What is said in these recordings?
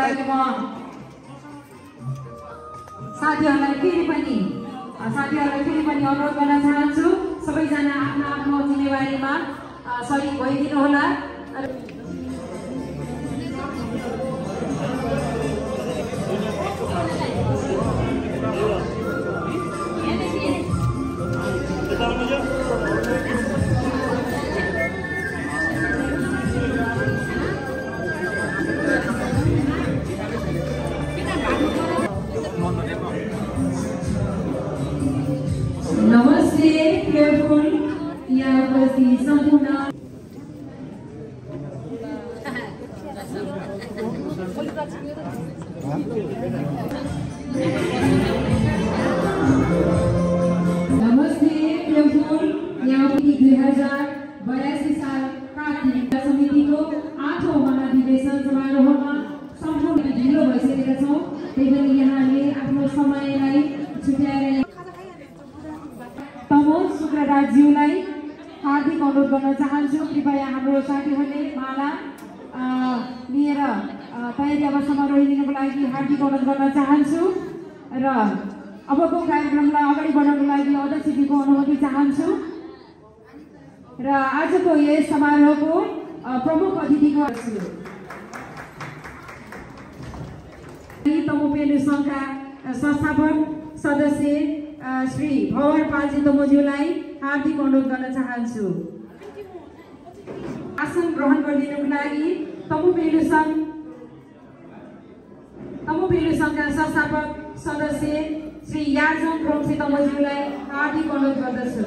लागि म साथीहरूलाई फेरि पनि अनुरोध गर्न चाहन्छु सबैजना आफ्नो आफ्नो जिम्मेवारीमा सहिद भइदिनु होला। नमस्ते प्लेयरफुल यहाँ उपस्थित सम्पूर्ण नमस्ते प्लेयरफुल यहाँ 2082 साल कार्तिक समितिको 8औं महाधिवेशन समारोहमा सम्पूर्ण ढिलो भइसकेका छौँ। त्यही पनि यहाँले आफ्नो समयलाई छुट्याएर तमोज शुक्रराजज्यूलाई हार्दिक अनुरोध गर्न चाहन्छु। कृपया हाम्रो साथीहरूले माला लिएर तयारी अवस्थामा रहिदिनुको लागि हार्दिक अनुरोध गर्न चाहन्छु र अबको कार्यक्रमलाई अगाडि बढाउनको लागि अध्यक्षजीको अनुमति चाहन्छु र आजको यस समारोहको प्रमुख अतिथिको तमुपेलु सङ्घका संस्थापक सदस्य श्री भवर पालजी तमोज्यूलाई हार्दिक अनुरोध गर्न चाहन्छु। आसन ग्रहण गरिदिनुको लागि तमुपेलु सङ्घका संस्थापक सदस्य श्री यार्जोङ रोम्सी तमोज्यूलाई हार्दिक अनुरोध गर्दछु।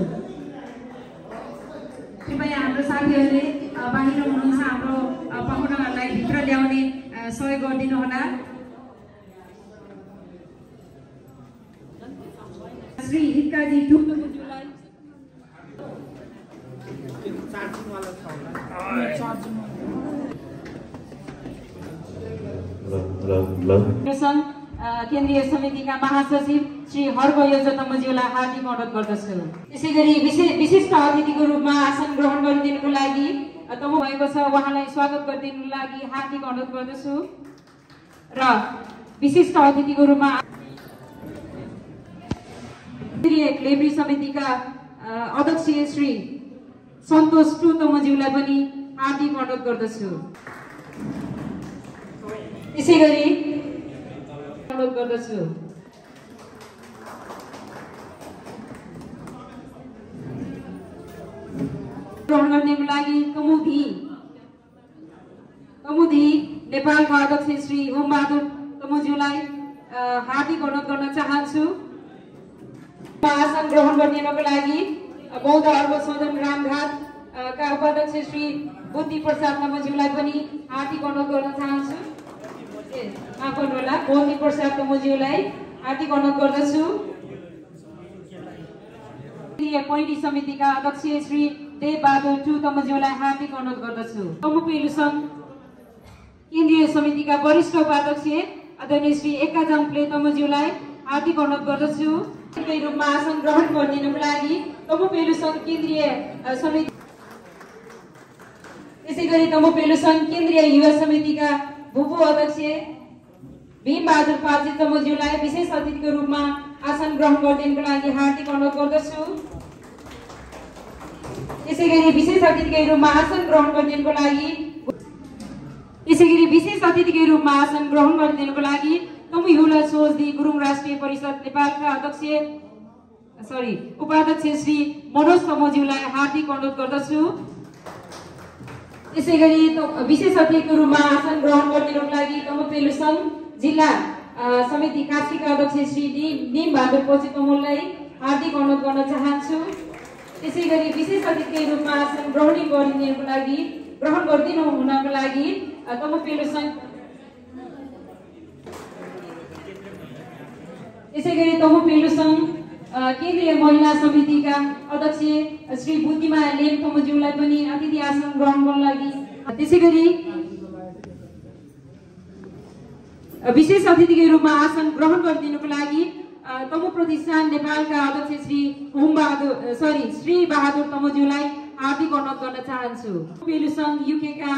कृपया हाम्रो साथीहरूले बाहिर हुनुहुन्छ हाम्रो पाहुनाहरूलाई भित्र ल्याउने सहयोग गरिदिनु होला। श्री हितकाजी तमोज्यूलाई केन्द्रीय समितिका महासचिव श्री हर्क योजना तमोज्यूलाई हार्दिक अनुरोध गर्दछु। त्यसैगरी विशिष्ट अतिथिको रूपमा आसन ग्रहण गरिदिनुको लागि तमु भएको छ, उहाँलाई स्वागत गरिदिनुको लागि हार्दिक अनुरोध गर्दछु र विशिष्ट अतिथिको रूपमा केन्द्रीय लेब्री समितिका अध्यक्ष श्री सन्तोष टु तमोज्यूलाई पनि हार्दिक अनुरोध गर्दछु। त्यसैगरी अनुरोध गर्दछु ग्रहण गर्नको लागि कमुधी नेपालका अध्यक्ष श्री ओमबहादुर तमोज्यूलाई हार्दिक अनुरोध गर्न चाहन्छु। आसन ग्रहण गरिदिनको लागि बौद्ध अर्ब सदन रामघाट का उपाध्यक्ष श्री बुद्धि प्रसाद तमोज्यूलाई पनि हार्दिक अनुरोध गर्न चाहन्छु। माफ गर्नुहोला, बुद्धि प्रसाद तमोज्यूलाई हार्दिक अनुरोध गर्दछु। पहिली समितिका अध्यक्ष श्री देवबहादुर टु तमोज्यूलाई हार्दिक अनुरोध गर्दछु। तमुपेलु सङ्घ केन्द्रीय समितिका वरिष्ठ उपाध्यक्ष आदरणीय श्री एकाजङ प्ले तमोज्यूलाई हार्दिक अनुरोध गर्दछु। रूपमा आसन ग्रहण गरिदिनुको लागि तमुपेलु सङ्घ केन्द्रीय समिति त्यसैगरी तमुपेलु सङ्घ केन्द्रीय युवा समितिका भूपू अध्यक्ष भीमबहादुर पालजी तमोज्यूलाई विशेष अतिथिको रूपमा आसन ग्रहण गरिदिनुको लागि हार्दिक अनुरोध गर्दछु। त्यसैगरी विशेष अतिथिको रूपमा आसन ग्रहण गरिदिनुको लागि तमुहुला सोजदी गुरुङ राष्ट्रिय परिषद नेपालका उपाध्यक्ष श्री मनोज तमोज्यूलाई हार्दिक अनुरोध गर्दछु। त्यसैगरी विशेष अतिथिको रूपमा आसन ग्रहण गरिदिनुको लागि तमुपेलु सङ्घ जिल्ला समिति काशीका अध्यक्ष श्री निम बहादुर पोची तमोललाई हार्दिक अनुरोध गर्न चाहन्छु। त्यसैगरी विशेष अतिथिको रूपमा आसन ग्रहण गरिदिनु हुनको लागि तमुपेलु सङ्घ केन्द्रीय महिला समितिका अध्यक्ष श्री बुद्धिमा लेम तमोज्यूलाई पनि अतिथि आसन ग्रहण गर्नको लागि त्यसैगरी विशेष अतिथिको रूपमा आसन ग्रहण गरिदिनुको लागि तमु प्रतिष्ठान नेपालका अध्यक्ष श्री बहादुर तमोज्यूलाई हार्दिक अनुरोध गर्न चाहन्छु। तमुपेलु सङ्घ युकेका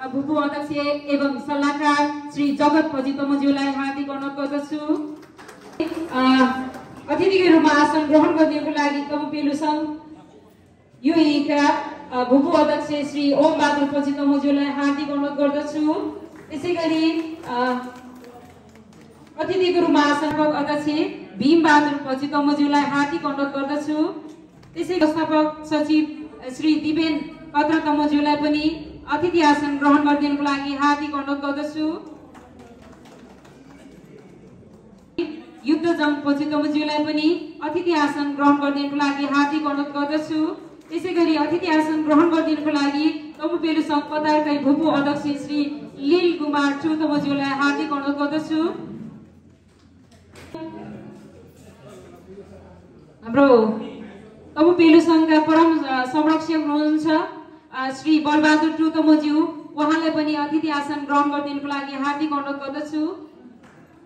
भूपू अध्यक्ष एवं सल्लाहकार श्री जगत पजितमज्यूलाई हार्दिक अनुरोध गर्दछु। अतिथिको रूपमा आसन ग्रहण गर्नको लागि तमु पेलु सङ्घ युएका भूपू अध्यक्ष श्री ओम बहादुर पजितमज्यूलाई हार्दिक अनुरोध गर्दछु। त्यसैगरी अतिथिको रूपमा आसन अध्यक्ष भीम बहादुर पजितमज्यूलाई हार्दिक अनुरोध गर्दछु। त्यसै व्यवस्थापक सचिव श्री दिपेन कत्र तमज्यूलाई पनि अतिथि आसन ग्रहण गरिदिनुको लागि हार्दिक अनुरोध गर्दछु। युद्धजङ पजितमज्यूलाई पनि अतिथि आसन ग्रहण गरिदिनुको लागि हार्दिक अनुरोध गर्दछु। त्यसैगरी अतिथि आसन ग्रहण गरिदिनुको लागि तमु पेलु सङ्घ पताकै भूपू अध्यक्ष श्री लील कुमार चुतमज्यूलाई हार्दिक अनुरोध गर्दछु। हाम्रो तमु पेलु सङ्घका परम संरक्षक हुनुहुन्छ श्री बलबहादुर टुतमज्यू, उहाँलाई पनि अतिथि आसन ग्रहण गरिदिनुको लागि हार्दिक अनुरोध गर्दछु।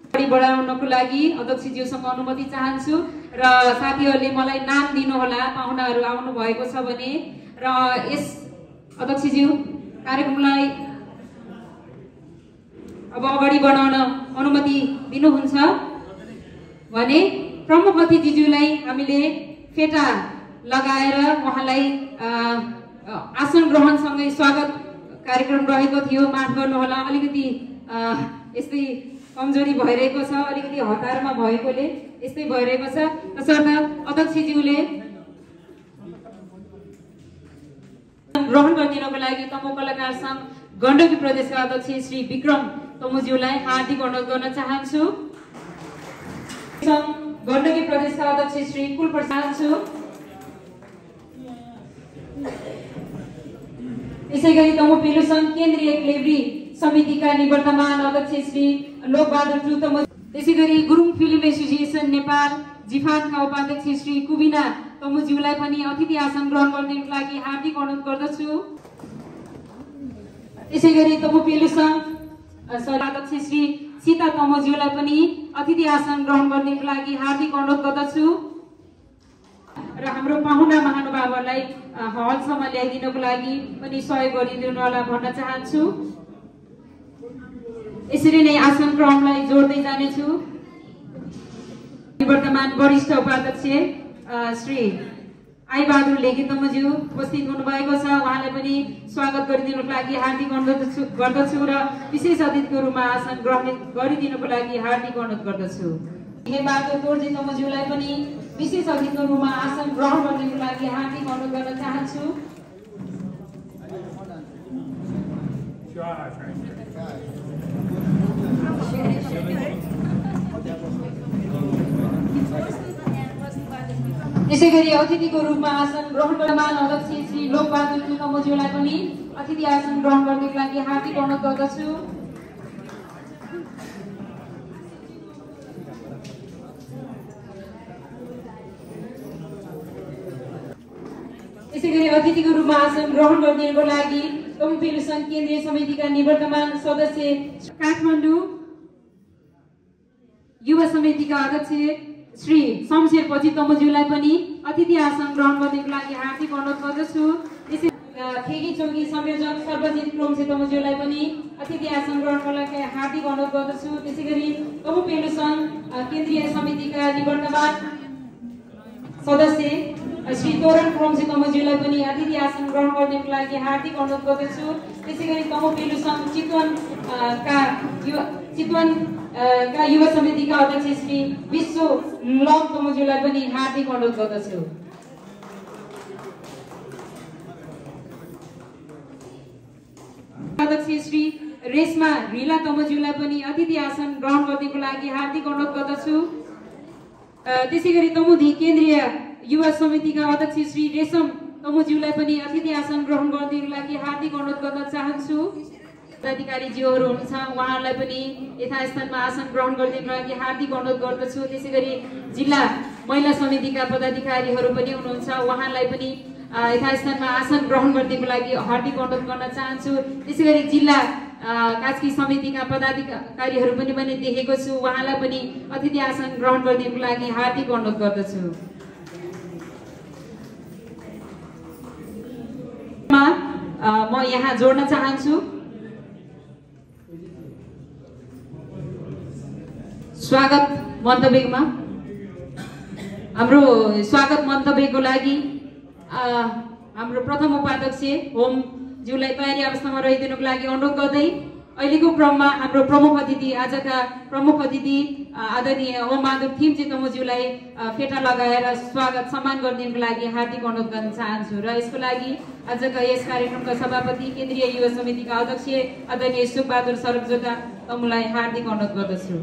अगाडि बढाउनको लागि अध्यक्षज्यूसँग अनुमति चाहन्छु र साथीहरूले मलाई नाम दिनुहोला, पाहुनाहरू आउनु भएको छ भने। र यस अध्यक्षज्यू कार्यक्रमलाई अब अगाडि बढाउन अनुमति दिनुहुन्छ भने प्रमुख अतिथिज्यूलाई हामीले फेटा लगाएर उहाँलाई आसन ग्रहणसँगै स्वागत कार्यक्रम रहेको थियो, माफ गर्नुहोला। अलिकति यस्तै कमजोरी भइरहेको छ, अलिकति हतारमा भएकोले यस्तै भइरहेको छ। तसर्थ अध्यक्षज्यूले ग्रहण गरिदिनको लागि तमु कलाकार सङ्घ गण्डकी प्रदेशका अध्यक्ष श्री विक्रम तमुज्यूलाई हार्दिक अनुरोध गर्न चाहन्छु। गण्डकी प्रदेशका अध्यक्ष श्री कुलप्रसाद छु। त्यसैगरी तमु पेलु सङ्घ केन्द्रीय क्लेब्री समितिका निवर्तमान अध्यक्ष श्री लोकबहादुर टुतमज्यू, त्यसैगरी गुरुङ फिल्म एसोसिएसन नेपाल जिफानका उपाध्यक्ष श्री कुबिना तमुज्यूलाई पनि अतिथि आसन ग्रहण गरिदिनुको लागि हार्दिक अनुरोध गर्दछु। त्यसैगरी तमु पेलु सङ्घ अध्यक्ष श्री सीता तमुज्यूलाई पनि अतिथि आसन ग्रहण गर्नको लागि हार्दिक अनुरोध गर्दछु। र हाम्रो पाहुना महानुभावहरूलाई हलसम्म ल्याइदिनको लागि पनि सहयोग गरिदिनु होला भन्न चाहन्छु। यसरी नै आसन क्रमलाई जोड्दै जानेछु। वर्तमान वरिष्ठ उपाध्यक्ष श्री आई बहादुर लेखी तमुज्यू उपस्थित हुनुभएको छ, उहाँलाई पनि स्वागत गरिदिनुको लागि हार्दिक अनुरोध गर्दछु र विशेष अतिथिको रूपमा आसन ग्रहण गरिदिनुको लागि हार्दिक अनुरोध गर्दछु। हेमबहादुर तोर्जी तमुज्यूलाई पनि विशेष अतिथिको रूपमा आसन ग्रहण गर्दिनुको लागि हार्दिक अनुरोध गर्न चाहन्छु। त्यसैगरी अतिथिको रूपमा आसन ग्रहण गर्मान अध्यक्ष श्री लोकबहादुर टुतमज्यूलाई पनि अतिथि आसन ग्रहण गर्नको लागि हार्दिक अनुरोध गर्दछु। त्यसैगरी अतिथिको रूपमा आसन ग्रहण गरिदिनको लागि तमु पेलु सङ्घ केन्द्रीय समितिका निवर्तमान सदस्य काठमाडौँ युवा समितिका अध्यक्ष श्री शमशेर पजितमज्यूलाई पनि अतिथि आसन ग्रहण गर्नको लागि हार्दिक अनुरोध गर्दछु। त्यसै ठेगी चौकी संयोजक सर्वजित क्रोमसे तमुज्यूलाई पनि अतिथि आसन ग्रहणको लागि हार्दिक अनुरोध गर्दछु। त्यसैगरी तमु पेलु सङ्घ केन्द्रीय समितिका निवर्तमान सदस्य श्री तोरण क्रोमसे तमुज्यूलाई पनि अतिथि आसन ग्रहण गर्नको लागि हार्दिक अनुरोध गर्दछु। त्यसैगरी तमु पेलु सङ्घ चितवनका युवा समितिका अध्यक्ष श्री विश्व लम तमुज्यूलाई पनि हार्दिक अनुरोध गर्दछु। अध्यक्ष श्री रेशमा रिला तमुज्यूलाई पनि अतिथि आसन ग्रहण गर्नको लागि हार्दिक अनुरोध गर्दछु। त्यसैगरी तमुधी केन्द्रीय युवा समितिका अध्यक्ष श्री रेशम तमुज्यूलाई पनि अतिथि आसन ग्रहण गर्नको लागि हार्दिक अनुरोध गर्न चाहन्छु। पदाधिकारीज्यूहरू हुनुहुन्छ, उहाँहरूलाई पनि यथास्थानमा आसन ग्रहण गरिदिनको लागि हार्दिक अनुरोध गर्दछु। त्यसैगरी जिल्ला महिला समितिका पदाधिकारीहरू पनि हुनुहुन्छ, उहाँलाई पनि यथास्थानमा आसन ग्रहण गरिदिनको लागि हार्दिक अनुरोध गर्न चाहन्छु। त्यसैगरी जिल्ला कास्की समितिका पदाधिकारीहरू पनि देखेको छु, उहाँलाई पनि अतिथि आसन ग्रहण गरिदिनको लागि हार्दिक अनुरोध गर्दछु। म यहाँ जोड्न चाहन्छु स्वागत मन्तव्यमा हाम्रो स्वागत मन्तव्यको लागि हाम्रो प्रथम उपाध्यक्ष होमज्यूलाई तयारी अवस्थामा रहिदिनुको लागि अनुरोध गर्दै अहिलेको क्रममा हाम्रो प्रमुख अतिथि आजका प्रमुख अतिथि आदरणीय ओम बहादुर थिम्चे तमुज्यूलाई फेटा लगाएर स्वागत सम्मान गरिदिनुको लागि हार्दिक अनुरोध गर्न चाहन्छु र यसको लागि आजका यस कार्यक्रमका सभापति केन्द्रीय युवा समितिका अध्यक्ष आदरणीय सुखबहादुर सर्वजोता तमुलाई हार्दिक अनुरोध गर्दछु।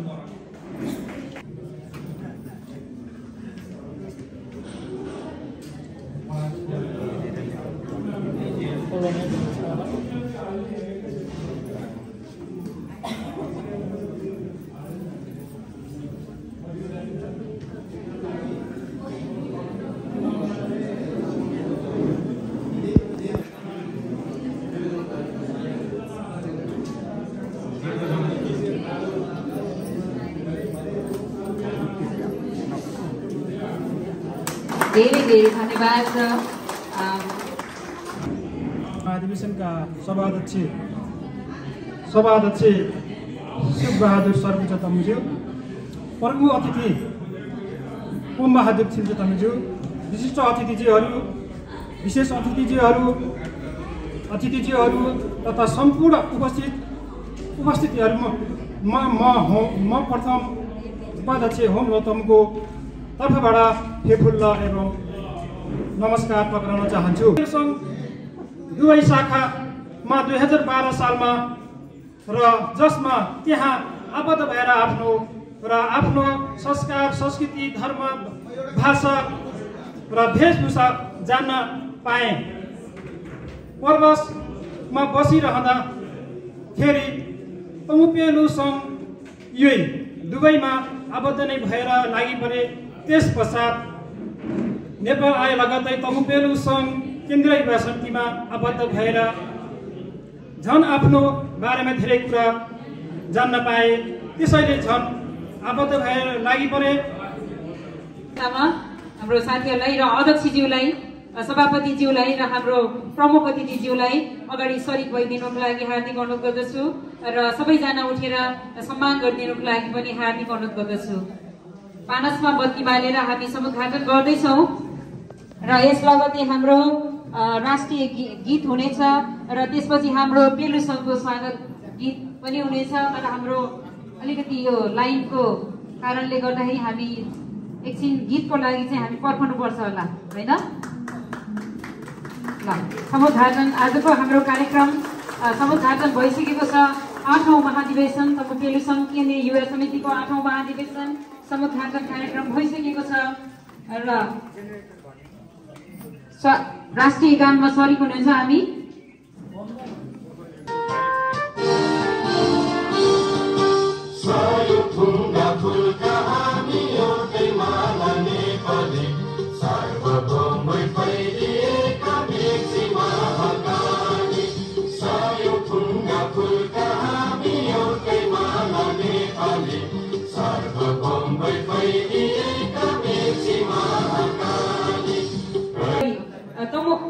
धेरै धेरै धन्यवाद छ। अधिवेशनका सभाध्यक्ष सुखबहादुर सर्वोच्च तमुज्यू, प्रमुख अतिथि ओम बहादुर थिम्चे तमुज्यू, विशिष्ट विशेष अतिथिज्यूहरू तथा सम्पूर्ण उपस्थितिहरूमा म प्रथम उपाध्यक्ष होम गौतमको तर्फबाट फेफुल्ल एवं नमस्कार पक्राउन चाहन्छु। सङ्घ दुवै शाखामा 2012 सालमा र जसमा त्यहाँ आबद्ध भएर आफ्नो संस्कार, संस्कृति, धर्म, भाषा र वेशभूषा जान्न पाएँ। प्रवासमा बसिरहँदाखेरि तमुपेलु सङ्घ युए दुबईमा आबद्ध नै भएर लागि परे। त्यस पश्चात नेपाल आए लगत्तै तमुपेलु सङ्घ केन्द्रीय युवा समितिमा आबद्ध भएर झन् आफ्नो बारेमा धेरै कुरा जान्न पाए। त्यसैले झन् आबद्ध भएर लागि परे। हाम्रो साथीहरूलाई र अध्यक्षज्यूलाई, सभापतिज्यूलाई र हाम्रो प्रमुख अतिथिज्यूलाई अगाडि सरिक भइदिनुको लागि हार्दिक अनुरोध गर्दछु र सबैजना उठेर सम्मान गरिदिनुको लागि पनि हार्दिक अनुरोध गर्दछु। पानसमा बत्ती बालेर हामी समुद्घाटन गर्दैछौँ र यस लगत्तै हाम्रो राष्ट्रिय गीत हुनेछ र त्यसपछि हाम्रो पेलु सङ्घको स्वागत गीत पनि हुनेछ। तर हाम्रो अलिकति यो लाइनको कारणले गर्दाखेरि हामी एकछिन गीतको लागि चाहिँ हामी पर्खनुपर्छ होला, होइन? ल, समुद्घाटन आजको हाम्रो कार्यक्रम समुद्घाटन भइसकेको छ। 8औं महाधिवेशन तमुपेलु सङ्घ केन्द्रीय युवा समितिको 8औं महाधिवेशन समुद्घाटन कार्यक्रम भइसकेको छ र राष्ट्रिय गानमा सरिक हुनुहुन्छ हामी।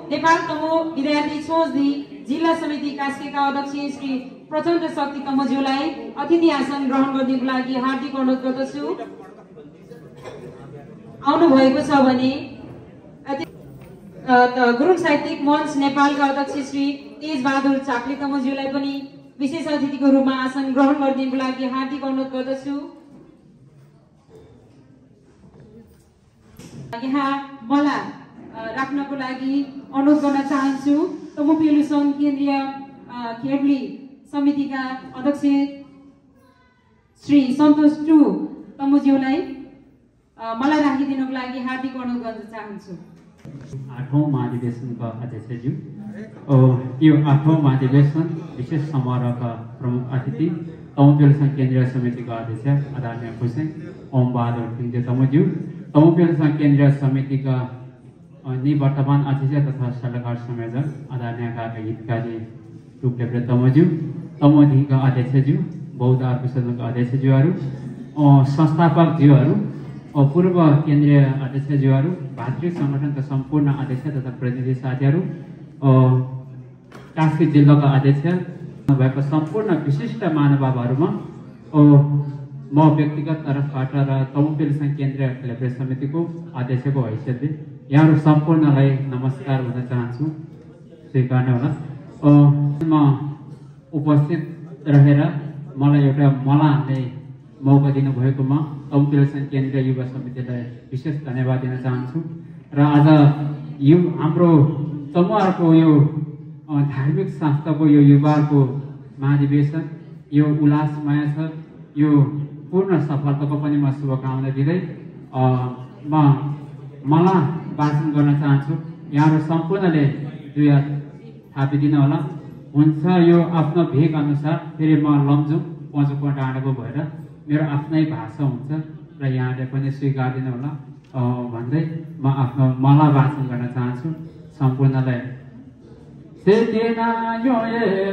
नेपाल तमु विद्यार्थी सोझदी जिल्ला समिति कास्कीका अध्यक्ष श्री प्रचण्ड शक्ति तमुज्यूलाई अतिथि आसन ग्रहण गर्दिनुको लागि हार्दिक अनुरोध गर्दछु। आउनु भएको छ भने गुरुङ साहित्यिक मञ्च नेपालका अध्यक्ष श्री तेज बहादुर चाक्ले तमुज्यूलाई पनि विशेष अतिथिको रूपमा आसन ग्रहण गरिदिनुको लागि हार्दिक अनुरोध गर्दछु। यहाँ मलाई राख्नको लागि अनुरोध गर्न चाहन्छु तमुपेलु सङ्घ केन्द्रीय खेडली समितिका अध्यक्ष श्री सन्तोष टु तमुज्यूलाई मलाई राखिदिनुको लागि हार्दिक अनुरोध गर्न चाहन्छु। 8औं महाधिवेशनका अध्यक्षज्यू, यो 8औं महाधिवेशन विशेष समारोहका प्रमुख अतिथि तमुपेलु सङ्घ केन्द्रीय समितिका अध्यक्ष आदरणीय हुसैन ओम बहादुर थिम्चे तमुज्यू, तमुपेलु सङ्घ केन्द्रीय समितिका निवर्तमान अध्यक्ष तथा सल्लाहकार संयोजक आदरणीय हितकारी टुप्लेप्रे तमुज्यू, तमुजीका अध्यक्षज्यू, बौद्ध अर्को सदनको अध्यक्षज्यूहरू, संस्थापकज्यूहरू, पूर्व केन्द्रीय अध्यक्षज्यूहरू, भातृ सङ्गठनका सम्पूर्ण अध्यक्ष तथा प्रतिनिधि साथीहरू, कास्की जिल्लाका अध्यक्ष भएको सम्पूर्ण विशिष्ट महानुभावहरूमा म व्यक्तिगत तर्फबाट र तमुपेल सङ्घ केन्द्रीय खेलप्रेस समितिको अध्यक्षको हैसियतले यहाँहरू सम्पूर्णलाई नमस्कार भन्न चाहन्छु। स्वीकार्नु होला। म उपस्थित रहेर मलाई एउटा मला हाल्ने मौका दिनुभएकोमा तमुपेल सङ्घ केन्द्रीय युवा समितिलाई विशेष धन्यवाद दिन चाहन्छु। र आज यो हाम्रो तमुहरूको यो धार्मिक संस्थाको यो युवाहरूको महाधिवेशन यो उल्लासमय छ। यो पूर्ण सफलताको पनि म शुभकामना दिँदै मलाई भाषण गर्न चाहन्छु। यहाँहरू सम्पूर्णले दुई हात थापिदिनु होला। हुन्छ यो आफ्नो भेग अनुसार फेरि म लम्जुङ पचुको डाँडाको भएर मेरो आफ्नै भाषा हुन्छ र यहाँले पनि स्वीकारिदिनु होला भन्दै म आफ्नो मलाई भाषण गर्न चाहन्छु। सम्पूर्णलाई सेना यो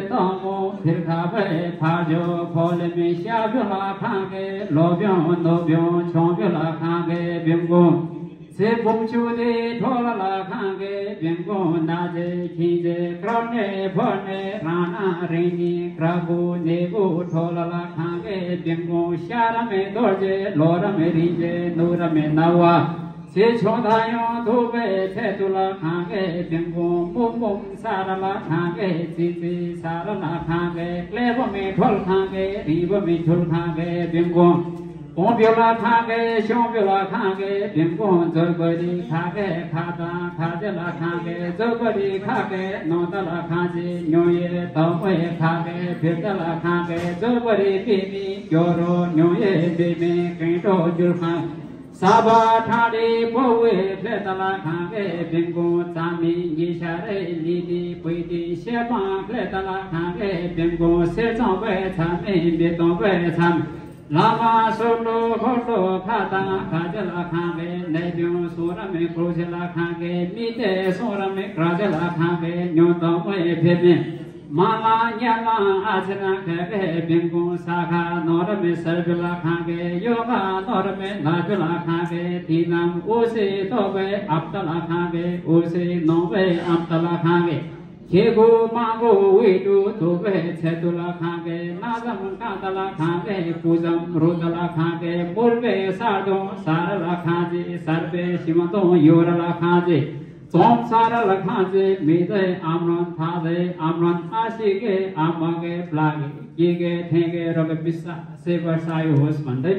तमो फिर्खा भए फाजो फल मिस्या बेला खागे लोब्यो नोब्यो छो बेला खागे बिम्गो से बुम्चु दे ठोला खागे बिम्गो नाजे खिजे क्रने भने राना रेनी क्रबु नेगु ठोला खागे बिम्गो श्यारा में दोर्जे लोरा में रिजे नूरा में नवा से छोदायो धोबे थे तुला खागे बिम्बो बुम बुम सारला खागे चिची सारला खागे क्लेब में ठोल खागे रिब में ठोल खागे बिम्बो ओब्योला खागे शोब्योला खागे बिम्बो जोगरी खागे खाता खाजेला खागे जोगरी खागे नोदला खाजे न्योये तमये खागे फिरदला खागे जोगरी बिमी ग्योरो न्योये बिमी केटो जुल खागे साबा ठाडे पौवे फ्लेतला खागे बिम्बो चामी गिसारे लिदी पुइदी सेपा फ्लेतला खागे बिम्बो से चौबे छामे बेतौबे छाम लामा सोलो खोटो खाता खाजला खागे नैब्यो सोर में क्रोजला खागे मिते सोर में क्राजला खागे न्योतौबे फेमे माला न्याला आजना खागे बिम्बो साखा नौर में सर्वला खागे योगा नौर में नाजला खागे तीनाम ओसे तोबे आपतला खागे ओसे नौबे आपतला खागे खेगो मागो वेटू तोबे छेतुला खागे नाजम कातला खागे पूजम रोदला खागे मुर्बे सार्दो सारला खाजे सर्वे सिमतो योरला खाजे तोम सारा लखाजे मेदे आमरन थादे आमरन आशिके आमागे प्लागे केगे ठेगे रगे बिस्सा से वर्षायो होस् भन्दै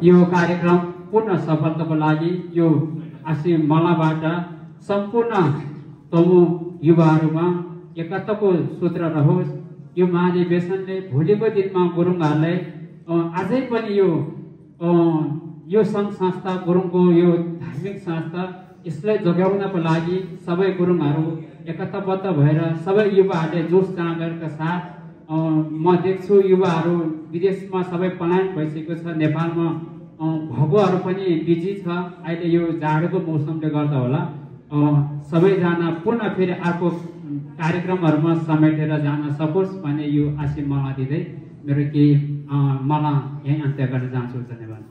यो कार्यक्रम पूर्ण सफलताको लागि यो आशी मलाबाट सम्पूर्ण तमु युवाहरूमा एकताको सूत्र रहोस्। यो महाधिवेशनले भोलिको दिनमा गुरुङहरूलाई अझै पनि यो सङ्घ संस्था गुरुङको यो धार्मिक संस्था यसलाई जोगाउनको लागि सबै गुरुङहरू एकताबद्ध भएर सबै युवाहरूले जोस जाँगरका साथ म देख्छु युवाहरू विदेशमा सबै पलायन भइसकेको छ। नेपालमा भगुवाहरू पनि बिजी छ। अहिले यो जाडोको मौसमले गर्दा होला सबैजना पुनः फेरि अर्को कार्यक्रमहरूमा समेटेर जान सकोस् भन्ने यो आशा मलाई दिँदै मेरो केही मलाई यही अन्त्य गर्न चाहन्छु। धन्यवाद।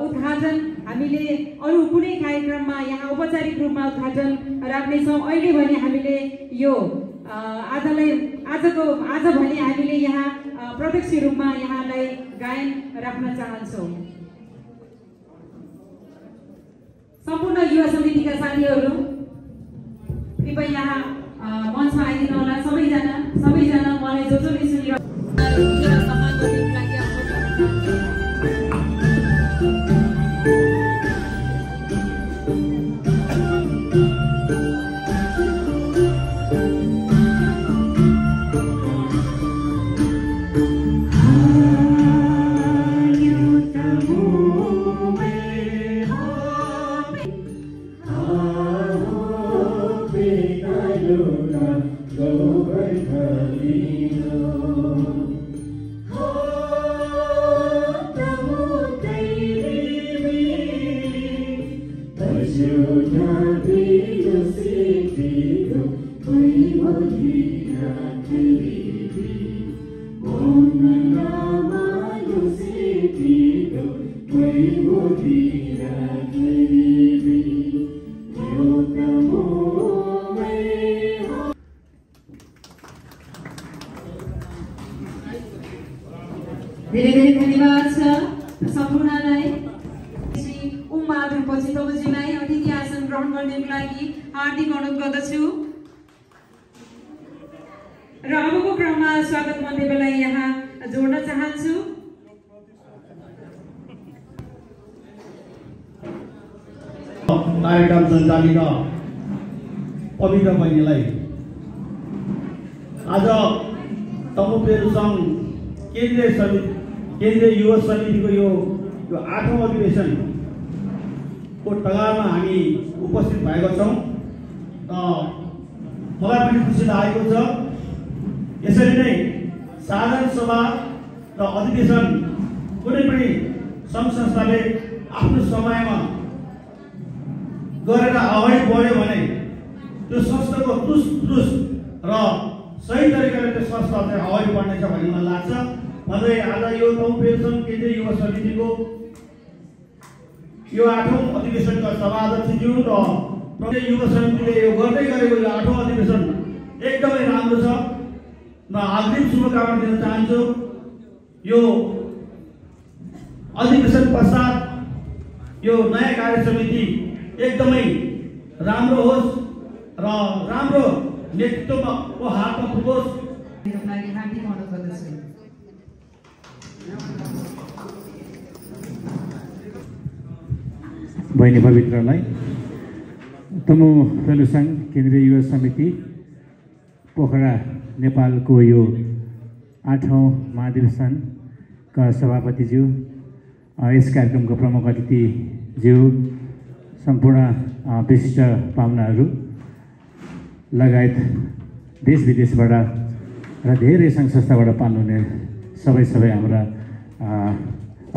उद्घाटन हामीले अरू कुनै कार्यक्रममा यहाँ औपचारिक रूपमा उद्घाटन राख्नेछौँ। अहिले भने हामीले यो आज भने हामीले यहाँ प्रत्यक्ष रूपमा यहाँलाई गायन राख्न चाहन्छौँ। सम्पूर्ण युवा समितिका साथीहरू कृपया यहाँ मञ्चमा आइदिनु होला। सबैजना मलाई जसले सुनिरहनु बहादुरपछि तमुजीलाई अतिथि आसन ग्रहण गर्नको लागि हार्दिक अनुरोध गर्दछु र अबको क्रममा स्वागत मन्तव्यलाई यहाँ जोड्न चाहन्छु। कार्यक्रम सञ्चालिका पवित्र बहिनीलाई आज तमुपेरु सङ्घ केन्द्रीय युवा समितिको यो 8औं अधिवेशनको टगारमा हामी उपस्थित भएका छौँ। मलाई पनि खुसी लागेको छ। यसरी नै साधारण सभा र अधिवेशन कुनै पनि सङ्घ संस्थाले आफ्नो समयमा गरेर अगाडि बढ्यो भने त्यो संस्थाको तुस र सही तरिकाले त्यो संस्था चाहिँ अगाडि बढ्नेछ भन्ने मलाई लाग्छ। भन्दै आज यो तमुपेरु सङ्घ केन्द्रीय युवा समितिको यो 8औं अधिवेशनका सभाध्यक्षज्यू र युवा समितिले यो गर्दै गरेको यो 8औं अधिवेशन एकदमै राम्रो छ। म हार्दिक शुभकामना दिन चाहन्छु। यो अधिवेशन पश्चात यो नयाँ कार्य समिति एकदमै राम्रो होस् र राम्रो नेतृत्वको हातमा पुगोस्। बहिनी पवित्रलाई तमुपेरु सङ्घ केन्द्रीय युवा समिति पोखरा नेपालको यो 8औं महाधिवेशनका सभापतिज्यू, यस कार्यक्रमको प्रमुख अतिथिज्यू, सम्पूर्ण विशिष्ट पाहुनाहरू लगायत देश विदेशबाट र धेरै सङ्घ संस्थाबाट पाल्नुहुने सबै हाम्रा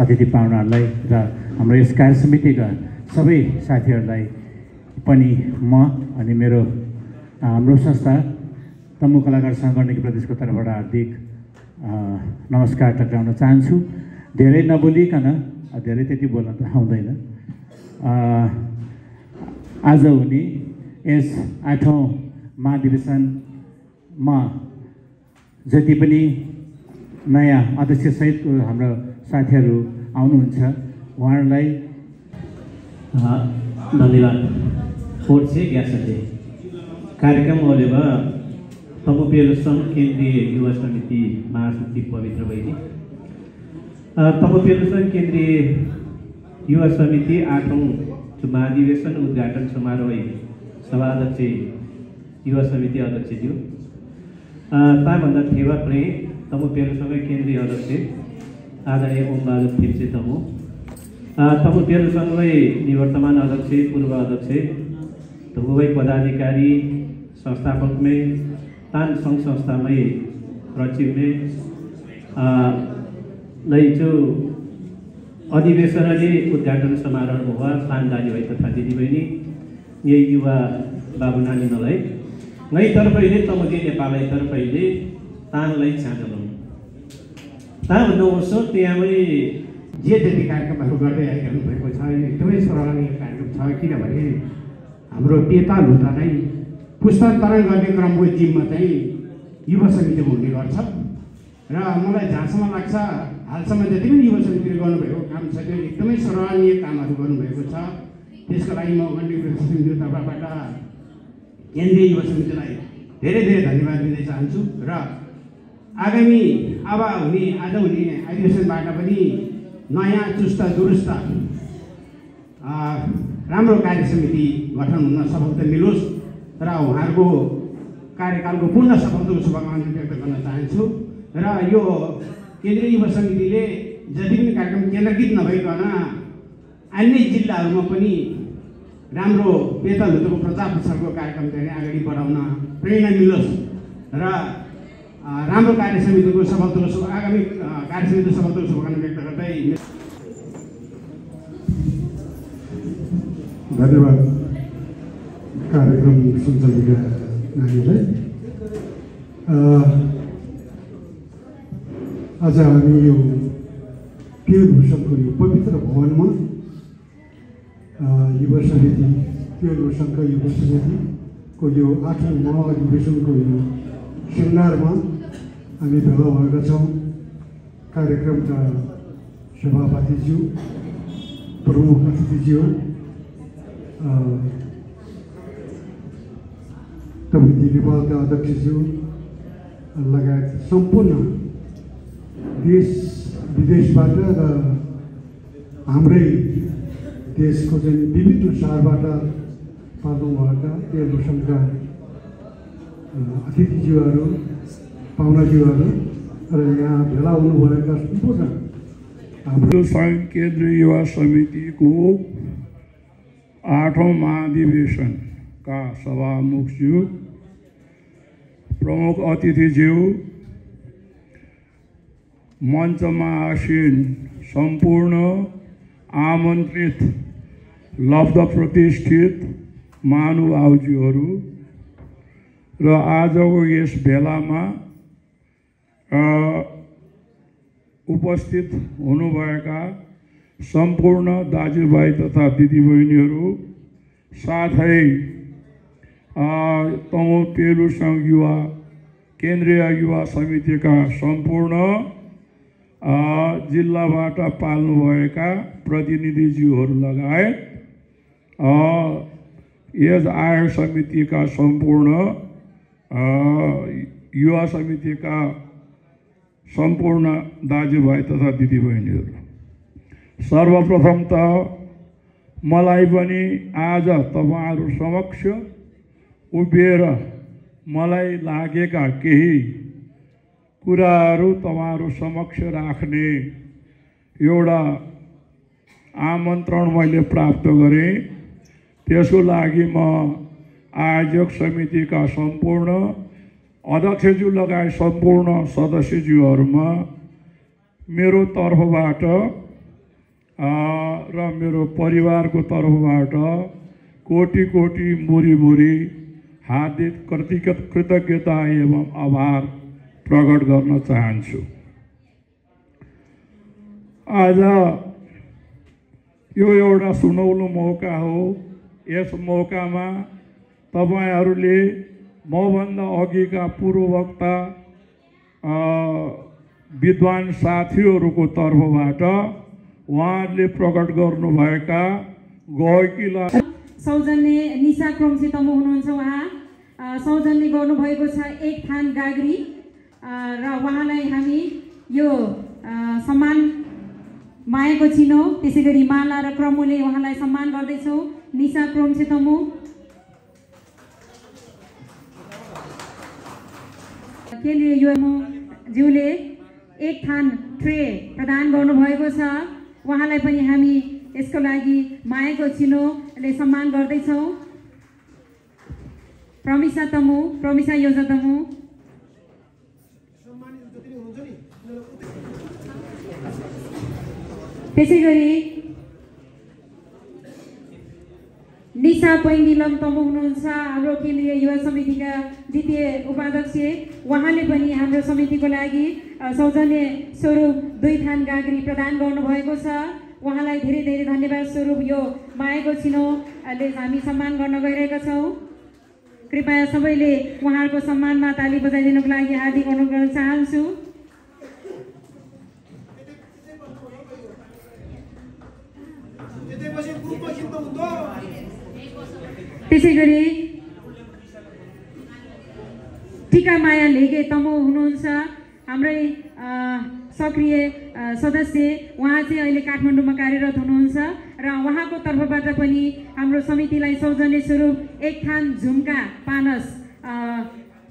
अतिथि पाहुनाहरूलाई र हाम्रो यस कार्य समितिका सबै साथीहरूलाई पनि म अनि मेरो हाम्रो संस्था तमु कलाकार सङ्गठन प्रदेशको तर्फबाट हार्दिक नमस्कार टक्राउन चाहन्छु। धेरै नबोलिकन, धेरै त्यति बोल्न त आउँदैन, आज हुने यस 8औं महाधिवेशनमा जति पनि नयाँ अध्यक्षसहितको हाम्रो साथीहरू आउनुहुन्छ उहाँहरूलाई धन्यवाद। फोर्से ग्यासले कार्यक्रम गरेमा तमुपेरु सङ्घ केन्द्रीय युवा समिति महासचिव पवित्र बहिनी, तमुपेरु सङ्घ केन्द्रीय युवा समिति 8औं महाधिवेशन उद्घाटन समारोह सभाध्यक्ष युवा समिति अध्यक्षज्यू, ताभन्दा थेवा प्रे तमुपेरु सङ्घ केन्द्रीय अध्यक्ष आदरणीय ओम बहादुर थेप्से तमुपेरु सङ्घकै निवर्तमान अध्यक्ष, पूर्व अध्यक्ष, धुबुबै पदाधिकारी, संस्थापकमै तान सङ्घ संस्थामै सचिवमै जो अधिवेशनले उद्घाटन समारोह हुआ तान दाजुभाइ तथा दिदीबहिनी, यही युवा बाबु नानीहरूलाई नै तर्फैले तमुजी नेपाललाई तर्फैले तानलाई चाहनु ता भन्नुहोस्। त्यहाँमै जे जति कार्यक्रमहरू गर्दै आइरहनु भएको छ, एकदमै सराहनीय कार्यक्रम छ। किनभने हाम्रो पेताल हुँदा नै पुस्तान्तरण गर्ने क्रमको जिम्मा चाहिँ युवा समितिको हुने गर्छ र मलाई जहाँसम्म लाग्छ हालसम्म जति पनि युवा समितिले गर्नुभएको काम छ त्यो एकदमै सराहनीय कामहरू गर्नुभएको छ। त्यसको लागि म गण्डकी समितिको तर्फबाट केन्द्रीय युवा समितिलाई धेरै धन्यवाद दिन चाहन्छु र आगामी अब हुने आज हुने अधिवेशनबाट पनि नयाँ चुस्त दुरुस्त राम्रो कार्य समिति गठन हुन सफलता मिलोस् र उहाँहरूको कार्यकालको पूर्ण सफलताको शुभकामना व्यक्त गर्न चाहन्छु। र यो केन्द्रीय युवा समितिले जति पनि कार्यक्रम केन्द्रीकृत नभइकन अन्य जिल्लाहरूमा पनि राम्रो पेतल हुँदोको प्रचार प्रसारको कार्यक्रम चाहिँ अगाडि बढाउन प्रेरणा मिलोस् र राम्रो कार्य समितिको सफलताको आगामी कार्य समितिको सफलताको शुभकामना व्यक्त गर्दै धन्यवाद कार्यक्रम सञ्चालिका नानीलाई। आज हामी यो पेरुसङ्घको यो पवित्र भवनमा युवा समिति पेरुसङ्घ युवा समितिको यो 8औं महाधिवेशनको यो श्रृङ्गारमा हामी भेला भएका छौँ। कार्यक्रमका सभापतिज्यू, प्रमुख अतिथिज्यू, तमुदी नेपालका अध्यक्षज्यू लगायत सम्पूर्ण देश विदेशबाट र हाम्रै देशको चाहिँ विभिन्न शहरबाट पाल्नुभएका पेलु सङ्घका अतिथिज्यूहरू, पाहुनाज्यूहरू र यहाँ भेला हुनुभएका सम्पूर्ण हाम्रो सङ्घ केन्द्रीय युवा समितिको 8औं महाधिवेशनका सभामुखज्यू, प्रमुख अतिथिज्यू, मञ्चमा आसीन सम्पूर्ण आमन्त्रित लब्ध प्रतिष्ठित महानुभावज्यूहरू र आजको यस भेलामा उपस्थित हुनुभएका सम्पूर्ण दाजुभाइ तथा दिदीबहिनीहरू, साथै तमु पेलु सङ्घ युवा केन्द्रीय युवा समितिका सम्पूर्ण जिल्लाबाट पाल्नुभएका प्रतिनिधिज्यूहरू लगायत यस आयोग समितिका सम्पूर्ण युवा समितिका सम्पूर्ण दाजुभाइ तथा दिदीबहिनीहरू, सर्वप्रथम त मलाई पनि आज तपाईहरु समक्ष उभिएर मलाई लागेका केही कुराहरू तपाईहरु समक्ष राख्ने एउटा आमन्त्रण मैले प्राप्त गरेँ। त्यसको लागि म आयोजक समितिका सम्पूर्ण अध्यक्षज्यू लगायत सम्पूर्ण सदस्यज्यूहरूमा मेरो तर्फबाट र मेरो परिवारको तर्फबाट कोटि कोटि मुरी मुरी हार्दिक कृतज्ञता एवं आभार प्रकट गर्न चाहन्छु। आज यो एउटा सुनौलो मौका हो। यस मौकामा तपाईहरुले मभन्दा अघिका पूर्ववक्ता विद्वान साथीहरूको तर्फबाट उहाँहरूले प्रकट गर्नुभएका गएकीलाई सौजन्य निशा क्रमसी तमु हुनुहुन्छ। उहाँ सौजन्य गर्नुभएको छ एक थान गाग्री र उहाँलाई हामी यो सम्मान मायाको चिनो त्यसैगरी माला र क्रमुले उहाँलाई सम्मान गर्दैछौँ। निशा क्रमसी तमु केन्द्रीय युवा ज्यूले एक थान ट्रे प्रदान गर्नुभएको छ। उहाँलाई पनि हामी यसको लागि मायाको चिनोले सम्मान गर्दैछौँ। प्रमिसा तमु, प्रमिसा योजा तमु, त्यसैगरी निशा पैङ्गिलम तमु हुनुहुन्छ हाम्रो केन्द्रीय युवा समितिका द्वितीय उपाध्यक्ष। उहाँले पनि हाम्रो समितिको लागि सौजन्य स्वरूप 2 थान गाग्री प्रदान गर्नुभएको छ। उहाँलाई धेरै धेरै धन्यवाद स्वरूप यो मायाको चिनोले हामी सम्मान गर्न गइरहेका छौँ। कृपया सबैले उहाँहरूको सम्मानमा ताली बजाइदिनुको लागि हार्दिक अनुरोध गर्न चाहन्छु। त्यसैगरी टिका माया लेगे तमु हुनुहुन्छ हाम्रै सक्रिय सदस्य। उहाँ चाहिँ अहिले काठमाडौँमा कार्यरत हुनुहुन्छ र उहाँको तर्फबाट पनि हाम्रो समितिलाई सौजन्य स्वरूप 1 थान झुम्का पानस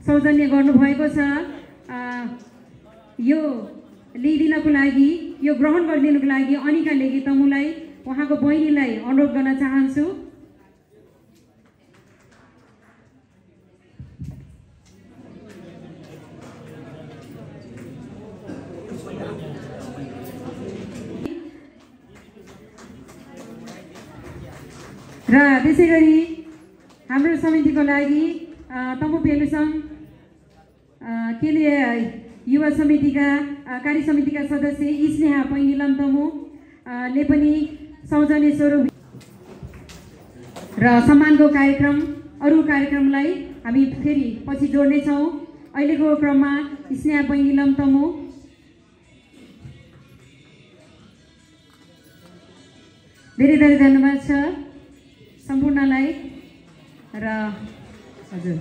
सौजन्य गर्नुभएको छ। यो लिइदिनको लागि, यो ग्रहण गरिदिनुको लागि अनिका लेगे तमुलाई उहाँको बहिनीलाई अनुरोध गर्न चाहन्छु। र त्यसैगरी हाम्रो समितिको लागि तमु पेलु सङ्घ केन्द्रीय युवा समितिका कार्य समितिका सदस्य स्नेहा पैङ्गिलम तमु ले पनि सौजन्य स्वरूप र सम्मानको कार्यक्रम अरू कार्यक्रमलाई हामी फेरि पछि जोड्नेछौँ। अहिलेको क्रममा स्नेहा पैङ्गिलम तमु, धेरै धेरै धन्यवाद छ। सम्पूर्णलाई र हजुर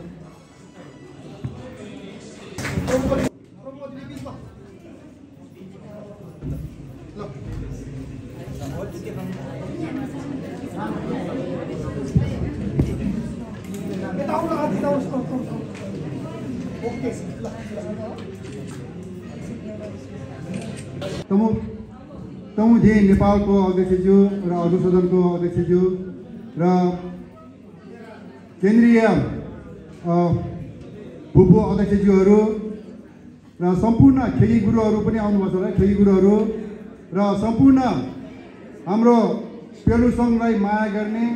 तमुजे नेपालको अध्यक्षज्यू र अरू सदनको अध्यक्षज्यू र केन्द्रीय भूपू अध्यक्षज्यूहरू र सम्पूर्ण खेली गुरुहरू पनि आउनुभएको छ खेली गुरुहरू र सम्पूर्ण हाम्रो पेलु सङ्घलाई माया गर्ने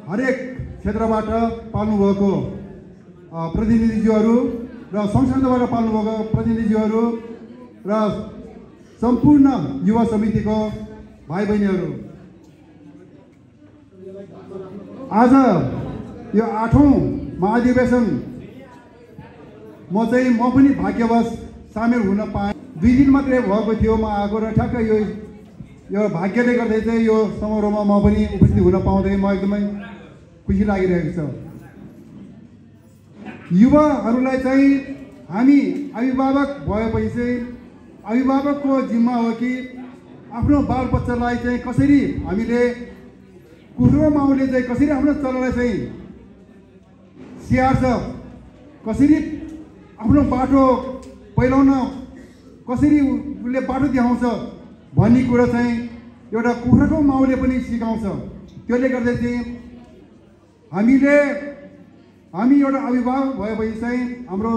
हरेक क्षेत्रबाट पाल्नुभएको प्रतिनिधिज्यूहरू र संसदबाट पाल्नुभएको प्रतिनिधिज्यूहरू र सम्पूर्ण युवा समितिको भाइ बहिनीहरू आज यो 8औं महाधिवेशन म पनि भाग्यवश सामेल हुन पाएँ। 2 दिन मात्रै भएको थियो म आएको र ठ्याक्क यो भाग्यले गर्दै चाहिँ यो समारोहमा म पनि उपस्थित हुन पाउँदै म एकदमै खुसी लागिरहेको छ। युवाहरूलाई चाहिँ हामी अभिभावक भएपछि चाहिँ अभिभावकको जिम्मा हो कि आफ्नो बालबच्चालाई चाहिँ कसरी हामीले कुखुरो माउले चाहिँ कसरी आफ्नो चल्लालाई चाहिँ स्याहार्छ, कसरी आफ्नो बाटो पहिलाउन कसरी उसले बाटो देखाउँछ भन्ने कुरा चाहिँ एउटा कुखुराको माउले पनि सिकाउँछ। त्यसले गर्दा चाहिँ हामी एउटा अभिभावक भएपछि चाहिँ हाम्रो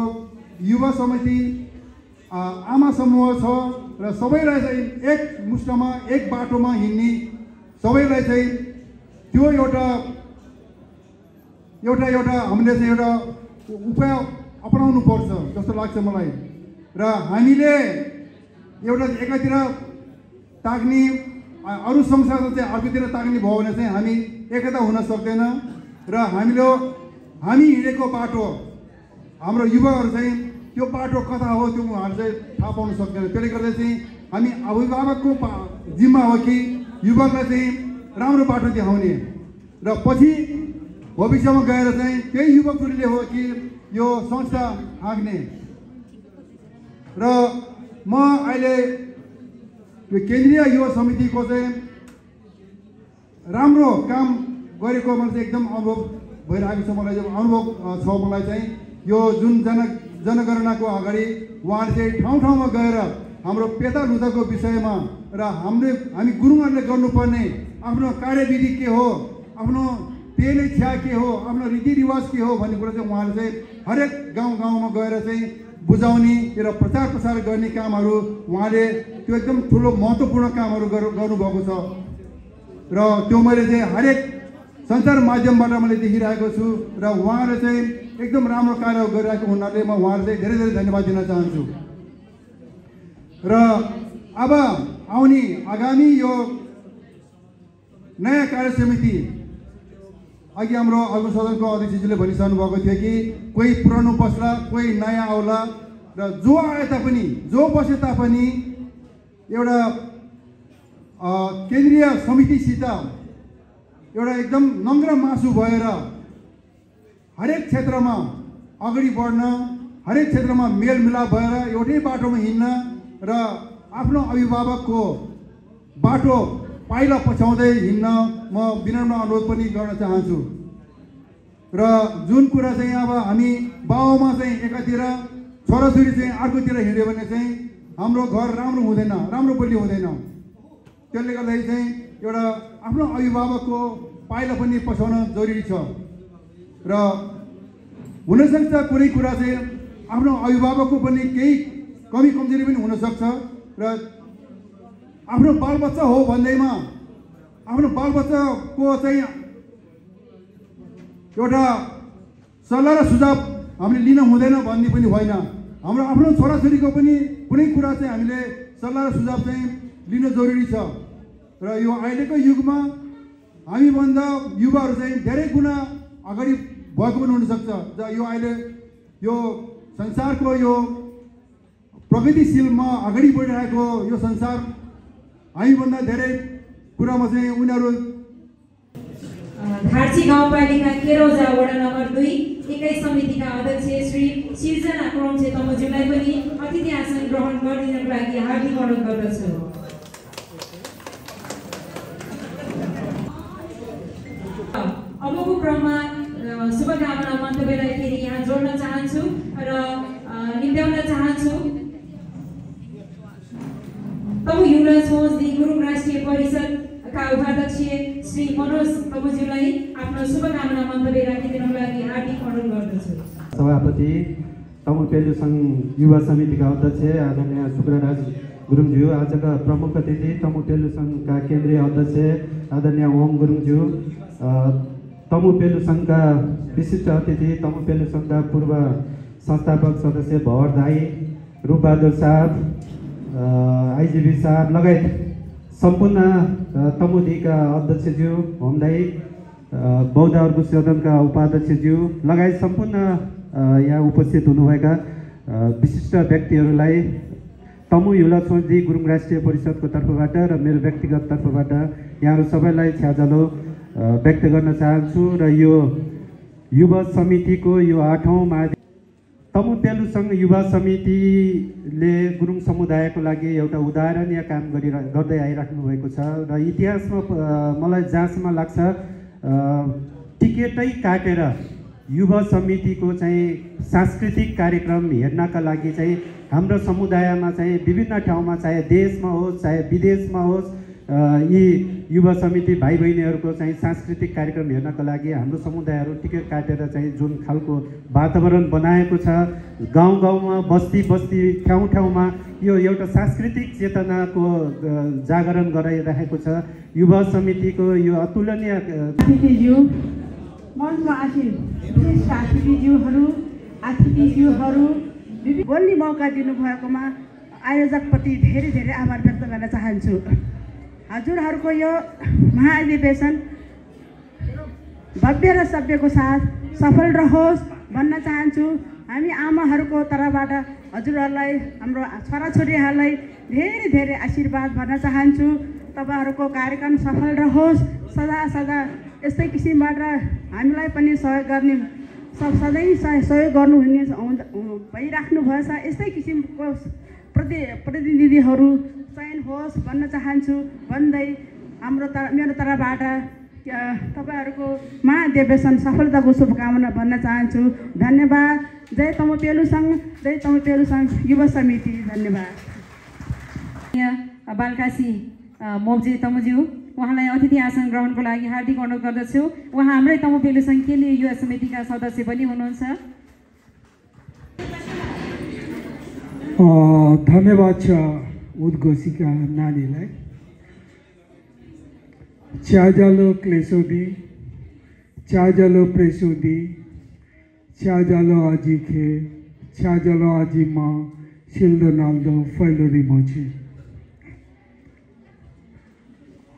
युवा समिति आमा समूह छ र सबैलाई चाहिँ एक मुष्टमा एक बाटोमा हिँड्ने सबैलाई चाहिँ त्यो एउटा हामीले चाहिँ एउटा उपाय अपनाउनु पर्छ जस्तो लाग्छ मलाई। र हामीले एउटा एकातिर ताक्ने अरू संसार चाहिँ अर्कोतिर ताक्ने भयो भने चाहिँ हामी एकता हुन सक्दैन र हामी हिँडेको बाटो हाम्रो युवाहरू चाहिँ त्यो बाटो कता हो त्यो उहाँहरू चाहिँ थाहा पाउन सक्दैन। त्यसले गर्दा चाहिँ हामी अभिभावकको जिम्मा हो कि युवालाई चाहिँ राम्रो बाटो देखाउने र पछि भविष्यमा गएर चाहिँ त्यही युवकहरूले हो कि यो संस्था हाँक्ने। र म अहिले यो केन्द्रीय युवा समितिको चाहिँ राम्रो काम गरेको मलाई चाहिँ एकदम अनुभव भइरहेको छ। मलाई चाहिँ अनुभव छ मलाई चाहिँ यो जुन जनगणनाको अगाडि उहाँले चाहिँ ठाउँ ठाउँमा गएर हाम्रो पेता लुदाको विषयमा र हामी गुरुङहरूले गर्नुपर्ने आफ्नो कार्यविधि के हो, आफ्नो पेले छ्या के हो, आफ्नो रीतिरिवाज के हो भन्ने कुरा चाहिँ उहाँले चाहिँ हरेक गाउँमा गएर चाहिँ बुझाउने र प्रचार प्रसार गर्ने कामहरू उहाँले त्यो एकदम ठुलो महत्त्वपूर्ण कामहरू गर्नुभएको छ। र त्यो मैले चाहिँ हरेक सञ्चार माध्यमबाट मैले देखिरहेको छु र उहाँले चाहिँ एकदम राम्रो कार्य गरिरहेको हुनाले म उहाँलाई चाहिँ धेरै धेरै धन्यवाद दिन चाहन्छु। र अब आउने आगामी यो नयाँ कार्य समिति अघि हाम्रो अग्र सदनको अध्यक्षजीले भनिसक्नु भएको थियो कि कोही पुरानो बस्ला कोही नयाँ आउला र जो आए तापनि जो बसे तापनि एउटा केन्द्रीय समितिसित एउटा एकदम नङ्ग्रा मासु भएर हरेक क्षेत्रमा अगाडि बढ्न, हरेक क्षेत्रमा मेलमिलाप भएर एउटै बाटोमा हिँड्न र आफ्नो अभिभावकको बाटो पाइला पछ्याउँदै हिँड्न म विनम्र अनुरोध पनि गर्न चाहन्छु। र जुन कुरा चाहिँ अब हामी बाउमा चाहिँ एकातिर छोराछोरी चाहिँ अर्कोतिर हिँड्यो भने चाहिँ हाम्रो घर राम्रो हुँदैन, राम्रो बलियो हुँदैन। त्यसले गर्दाखेरि चाहिँ एउटा आफ्नो अभिभावकको पाइला पनि पछ्याउन जरुरी छ। र हुनसक्छ कुनै कुरा चाहिँ आफ्नो अभिभावकको पनि केही कमी कमजोरी पनि हुनसक्छ र आफ्नो बालबच्चा हो भन्दैमा आफ्नो बालबच्चाको चाहिँ एउटा सल्लाह र सुझाव हामीले लिन हुँदैन भन्ने पनि होइन। हाम्रो आफ्नो छोराछोरीको पनि कुनै कुरा चाहिँ हामीले सल्लाह र सुझाव चाहिँ लिन जरुरी छ। र यो अहिलेको युगमा हामीभन्दा युवाहरू चाहिँ धेरै गुणा अगाडि भएको पनि हुनसक्छ। यो अहिले यो संसारको यो प्रगतिशीलमा अगाडि बढिरहेको यो संसार हामीभन्दा धेरै कुरामा चाहिँ उनीहरू धार्ची गाउँपालिका केरौजा वडा नम्बर 2 एकै समितिका अध्यक्ष श्री सिर्जना क्रौचे तमजुलाई पनि अतिथि आसन ग्रहण गरिदिनको लागि हार्दिक अनुरोध गर्दछु। अबको क्रममा शुभकामना मन्तव्यलाई फेरि यहाँ जोड्न चाहन्छु र निम्त्याउन चाहन्छु। तमु युवा सोचदी गुरुङ राष्ट्रिय परिषदका उपाध्यक्ष श्री मनोज तमुज्यूलाई आफ्नो शुभकामना मन्तव्य राखिदिनको लागि हार्दिक अनुरोध गर्दछु। सभापति तमु पेलु सङ्घ युवा समितिका अध्यक्ष आदरणीय शुक्रराज गुरुङज्यू, आजका प्रमुख अतिथि तमु पेलु सङ्घका केन्द्रीय अध्यक्ष आदरणीय ओम गुरुङज्यू, तमु पेलु सङ्घका विशिष्ट अतिथि तमु पेलु सङ्घका पूर्व संस्थापक सदस्य भवर दाई, रूपबहादुर साहब, आइजिबी साहब लगायत सम्पूर्ण तमुदीका अध्यक्षज्यू, होमदाई, बौद्ध अर्को सदनका उपाध्यक्षज्यू लगायत सम्पूर्ण यहाँ उपस्थित हुनुभएका विशिष्ट व्यक्तिहरूलाई तमु युवा सोचदी गुरुङ राष्ट्रिय परिषदको तर्फबाट र मेरो व्यक्तिगत तर्फबाट यहाँहरू सबैलाई छ्याजलो व्यक्त गर्न चाहन्छु। र यो युवा समितिको यो 8औं तमु पेलु सङ्घ युवा समितिले गुरुङ समुदायको लागि एउटा उदाहरणीय काम गर्दै आइराख्नु भएको छ र इतिहासमा मलाई जहाँसम्म लाग्छ टिकटै काटेर युवा समितिको चाहिँ सांस्कृतिक कार्यक्रम हेर्नका लागि चाहिँ हाम्रो समुदायमा चाहिँ विभिन्न ठाउँमा चाहे देशमा होस् चाहे विदेशमा होस् यी युवा समिति भाइ बहिनीहरूको चाहिँ सांस्कृतिक कार्यक्रम हेर्नको लागि हाम्रो समुदायहरू टिकट काटेर चाहिँ जुन खालको वातावरण बनाएको छ, गाउँ गाउँमा बस्ती बस्ती ठाउँ ठाउँमा यो एउटा सांस्कृतिक चेतनाको जागरण गराइरहेको छ। युवा समितिको यो अतुलनीय मञ्चमा आसीन विशिष्ट अतिथिज्यूहरू बोल्ने मौका दिनुभएकोमा आयोजकप्रति धेरै धेरै आभार व्यक्त गर्न चाहन्छु। हजुरहरूको यो महाधिवेशन भव्य र सभ्यको साथ सफल रहोस् भन्न चाहन्छु। हामी आमाहरूको तर्फबाट हजुरहरूलाई हाम्रो छोराछोरीहरूलाई धेरै धेरै आशीर्वाद भन्न चाहन्छु। तपाईँहरूको कार्यक्रम सफल रहोस्, सदा सदा यस्तै किसिमबाट हामीलाई पनि सहयोग गर्ने सधैँ सहयोग गर्नुहुने भइराख्नु भएछ। यस्तै किसिमको प्रतिनिधिहरू चयन होस् भन्न चाहन्छु भन्दै मेरो तर्फबाट तपाईँहरूको महाधिवेशन सफलताको शुभकामना भन्न चाहन्छु। धन्यवाद। जय तमु पेलु सङ्घ, जय तमु पेलु सङ्घ युवा समिति। धन्यवाद। बालकासी मोब्जे तमुज्यू, उहाँलाई अतिथि आसन ग्रहणको लागि हार्दिक अनुरोध गर्दछु। उहाँ हाम्रै तमु पेलु सङ्घ केन्द्रीय युवा समितिका सदस्य पनि हुनुहुन्छ। धन्यवाद छ उद्घोषिका नानीलाई। च्याजालो क्लेसोदी, च्याजालो प्रेसोदी, च्याजालो अजिखे, च्याजालो अजिमा, सिल्दो नाल्दो फैलोरी मोची।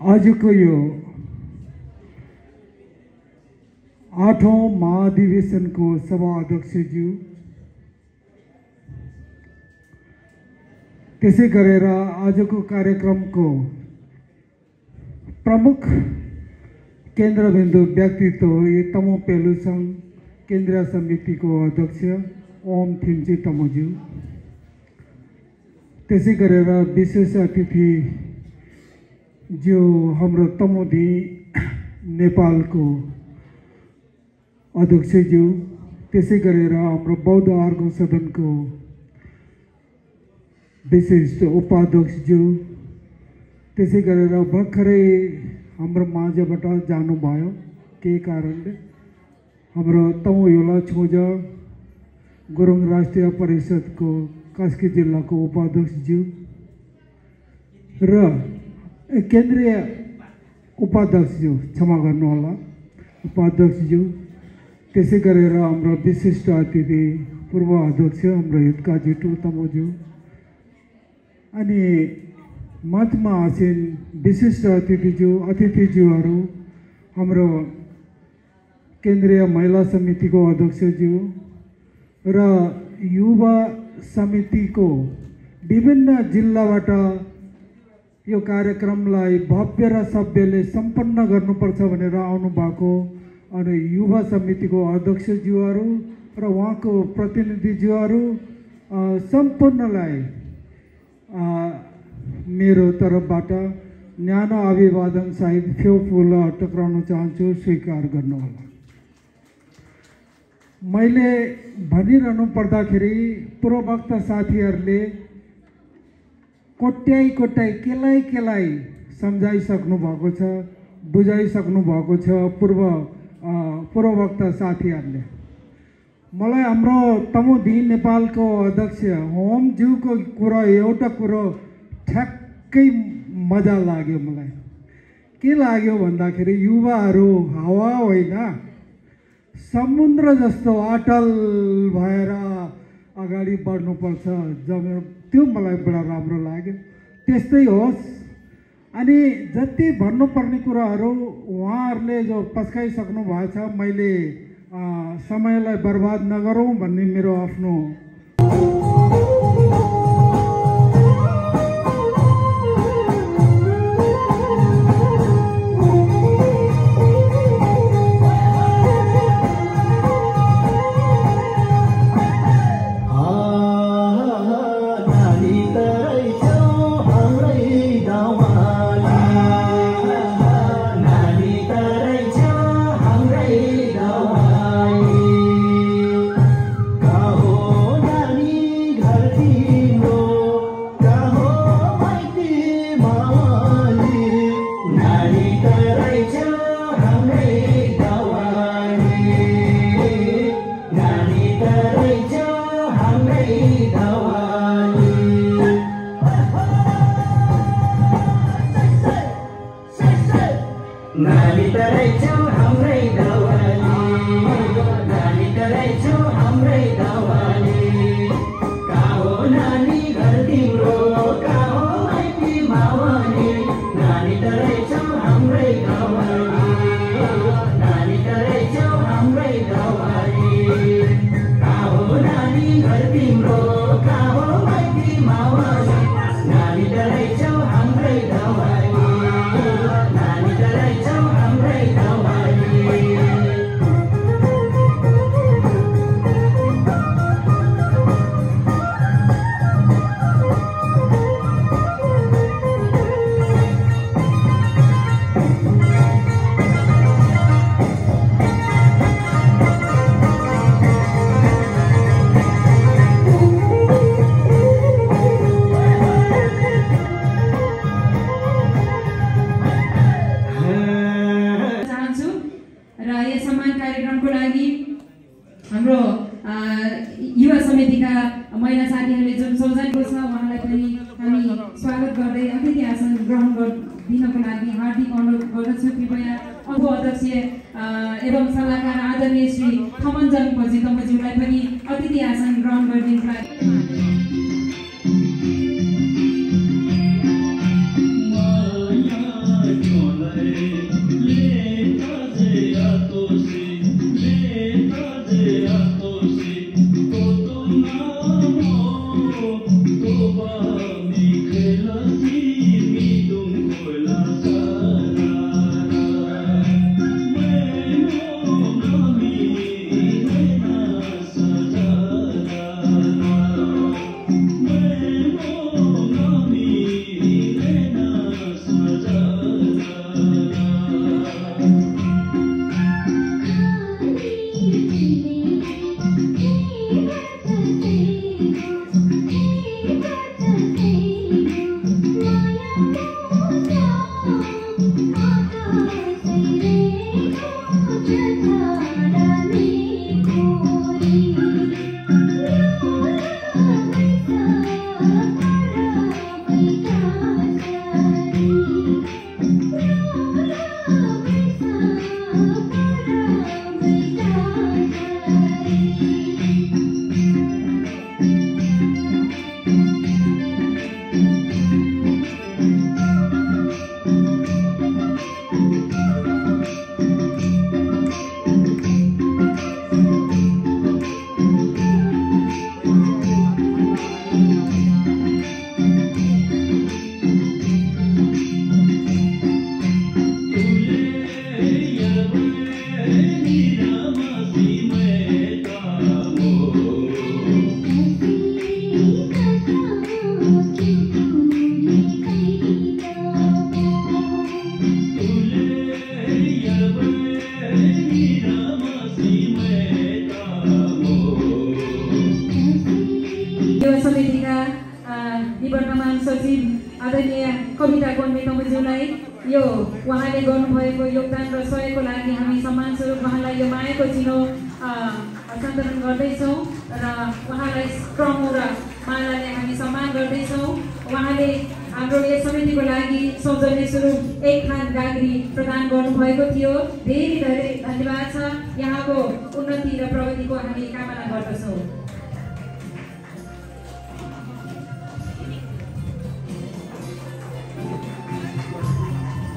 आजको यो 8औं महाधिवेशनको सभा अध्यक्षज्यू, त्यसै गरेर आजको कार्यक्रमको प्रमुख केन्द्रबिन्दु व्यक्तित्व यो तमु पेलु सङ्घ केन्द्रीय समितिको अध्यक्ष ओम थिम्चे तमुज्यू, त्यसै गरेर विशेष अतिथि जो हाम्रो तमुदी नेपालको अध्यक्षज्यू, त्यसै गरेर हाम्रो बौद्ध अर्को सदनको विशिष्ट उपाध्यक्षज्यू, त्यसै गरेर भर्खरै हाम्रो माझबाट जानुभयो केही कारणले हाम्रो तमु युवा छोजा गुरुङ राष्ट्रिय परिषदको कास्की जिल्लाको उपाध्यक्षज्यू र केन्द्रीय उपाध्यक्षज्यू, क्षमा गर्नुहोला उपाध्यक्षज्यू, त्यसै गरेर हाम्रो विशिष्ट अतिथि पूर्व अध्यक्ष हाम्रो हितका जिटु तमुज्यू अनि मञ्चमा आसीन विशिष्ट अतिथिज्यूहरू हाम्रो केन्द्रीय महिला समितिको अध्यक्षज्यू र युवा समितिको विभिन्न जिल्लाबाट यो कार्यक्रमलाई भव्य र सभ्यले सम्पन्न गर्नुपर्छ भनेर आउनुभएको अनि युवा समितिको अध्यक्षज्यूहरू र उहाँको प्रतिनिधिज्यूहरू सम्पूर्णलाई मेरो तर्फबाट न्यानो अभिवादन सहित फेउ फुल टक्राउन चाहन्छु, स्वीकार गर्नुहोला। मैले भनिरहनु पर्दाखेरि पूर्ववक्ता साथीहरूले कोट्याई केलाई सम्झाइसक्नु भएको छ, बुझाइसक्नु भएको छ पूर्ववक्ता साथीहरूले। मलाई हाम्रो तमुदी नेपालको अध्यक्ष होमज्यूको कुरा एउटा कुरो ठ्याक्कै मजा लाग्यो। मलाई के लाग्यो भन्दाखेरि युवाहरू हावा होइन समुद्र जस्तो अटल भएर अगाडि बढ्नुपर्छ, त्यो मलाई बडा राम्रो लाग्यो। त्यस्तै होस्। अनि जति भन्नुपर्ने कुराहरू उहाँहरूले जो पस्काइसक्नु भएको छ, मैले समयलाई बर्बाद नगरौँ भन्ने मेरो आफ्नो महासचिव आदरणीय कविता कोन्वे तमुज्यूलाई यो उहाँले गर्नुभएको योगदान र सहयोगको लागि हामी सम्मान स्वरूप उहाँलाई यो मायाको चिनो हस्तान्तरण गर्दैछौँ र उहाँलाई क्रम र मालाले हामी सम्मान गर्दैछौँ। उहाँले हाम्रो यस समितिको लागि सौजन्य स्वरूप 1 थान गाग्री प्रदान गर्नुभएको थियो। धेरै धेरै धन्यवाद छ। यहाँको उन्नति र प्रगतिको हामी कामना गर्दछौँ।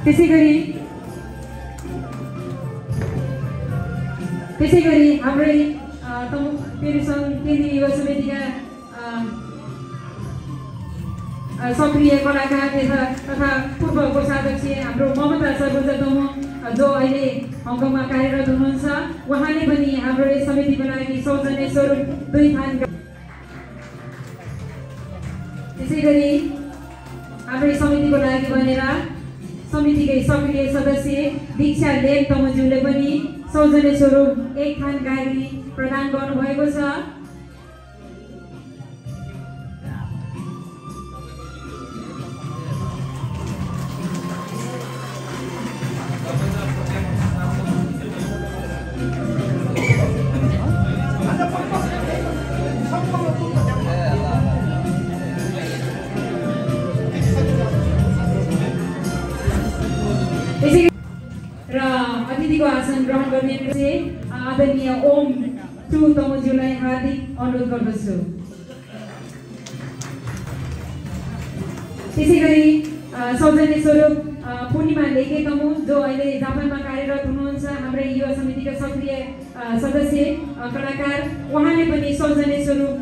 त्यसै गरी हाम्रै पेरुसङ केन्द्रीय युवा समितिका सक्रिय कलाकार तथा पूर्व कोषाध्यक्ष हाम्रो ममता सर्वोच्च तमु जो अहिले हङकङमा कार्यरत हुनुहुन्छ, उहाँले पनि हाम्रो यस समितिको लागि सौजन्य स्वरूप 2 थान। त्यसै गरी हाम्रै समितिको लागि भनेर समितिकै सक्रिय सदस्य दीक्षा लेन तमुज्यूले पनि सौजन्य स्वरूप 1 थान गाग्री प्रदान गर्नुभएको छ। र अतिथिको आसन ग्रहण गर्ने आदरणीय ओम टु तमुज्यूलाई हार्दिक अनुरोध गर्दछु। त्यसै गरी सौजन्य स्वरूप पूर्णिमा लेखे तमु जो अहिले जापानमा कार्यरत हुनुहुन्छ, हाम्रै युवा समितिका सक्रिय सदस्य कलाकार, उहाँले पनि सौजन्य स्वरूप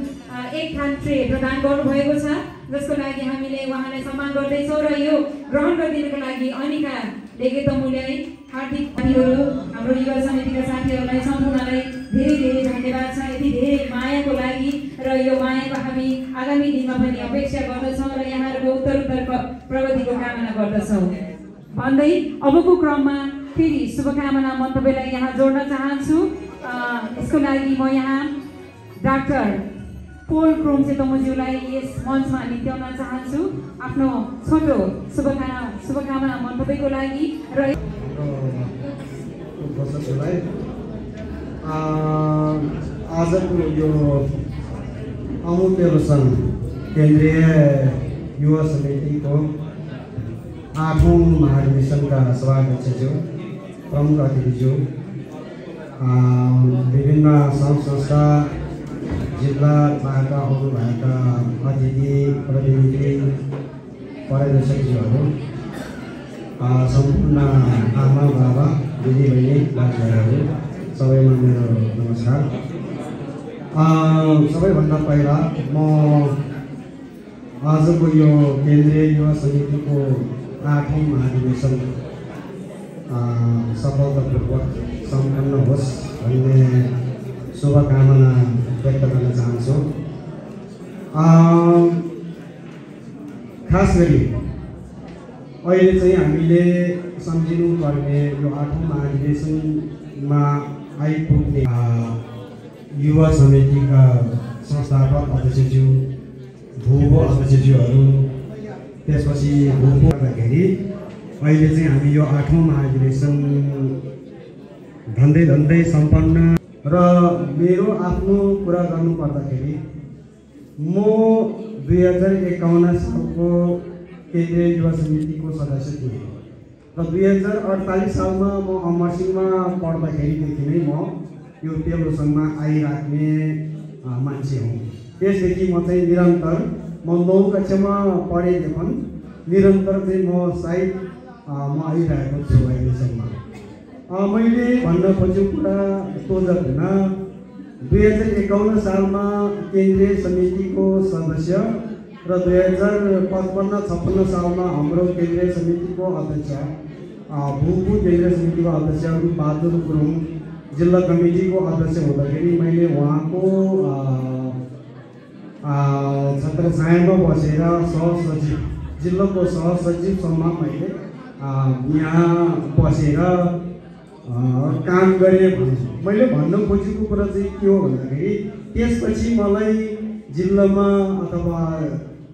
1 थान ट्रे प्रदान गर्नुभएको छ, जसको लागि हामीले उहाँलाई सम्मान गर्दैछौँ। र यो ग्रहण गरिदिनुको लागि अनिका लेखे तमुलाई हार्दिक साथीहरू, हाम्रो युवा समितिका साथीहरूलाई सम्पूर्णलाई धेरै धेरै धन्यवाद छ। यति धेरै मायाको लागि र यो मायाको हामी आगामी दिनमा पनि अपेक्षा गर्दछौँ र यहाँहरूको उत्तरोत्तर प्रगतिको कामना गर्दछौँ भन्दै अबको क्रममा फेरि शुभकामना मन्तव्यलाई यहाँ जोड्न चाहन्छु। यसको लागि म यहाँ डाक्टर पोल क्रोम्से तमुज्यूलाई यस मञ्चमा निम्त्याउन चाहन्छु आफ्नो छोटो शुभकामना मन्तव्यको लागि। र आजको यो अमु पेरुसङ केन्द्रीय युवा समितिको 8औं महाधिवेशनका सभाध्यक्षज्यू, प्रमुख अतिथिज्यू, विभिन्न सङ्घ संस्था जिल्लाबाट आउनुभएका अतिथि प्रतिनिधि पर्यवेक्षकज्यूहरू, सम्पूर्ण आमा बाबा दिदीबहिनी दाजुभाइहरू सबैमा मेरो नमस्कार। सबैभन्दा पहिला म आजको यो केन्द्रीय युवा समितिको 8औं महाधिवेशन सफलतापूर्वक सम्पन्न होस् भन्ने शुभकामना व्यक्त गर्न चाहन्छु। खास गरी अहिले चाहिँ हामीले सम्झिनुपर्ने यो 8औं महाधिवेशनमा आइपुग्ने युवा समितिका संस्थापक अध्यक्षज्यू, भूभो अध्यक्षज्यूहरू, त्यसपछि भूभो गर्दाखेरि अहिले चाहिँ हामी यो 8औं महाधिवेशन धन्दै सम्पन्न। र मेरो आफ्नो कुरा गर्नुपर्दाखेरि म 2051 सालको केन्द्रीय युवा समितिको सदस्य थिएँ र 2048 सालमा म अमरसिंहमा पढ्दाखेरिदेखि नै म यो पेरुसङमा आइराख्ने मान्छे हुँ। त्यसदेखि म चाहिँ निरन्तर, म 9 कक्षामा पढेदेखि निरन्तर चाहिँ म सायद म आइरहेको छु अहिलेसम्म। मैले भन्न खोजेको कुरा तोजक हुन 2051 सालमा केन्द्रीय समितिको सदस्य र 2055-56 सालमा हाम्रो केन्द्रीय समितिको अध्यक्ष, भूपू केन्द्रीय समितिको अध्यक्ष रूपबहादुर गुरुङ जिल्ला कमिटीको अध्यक्ष हुँदाखेरि मैले उहाँको छत्रछायामा बसेर सहसचिव, जिल्लाको सहसचिवसम्म मैले यहाँ बसेर काम गरेँ। मैले भन्न खोजेको कुरा चाहिँ के हो भन्दाखेरि त्यसपछि मलाई जिल्लामा अथवा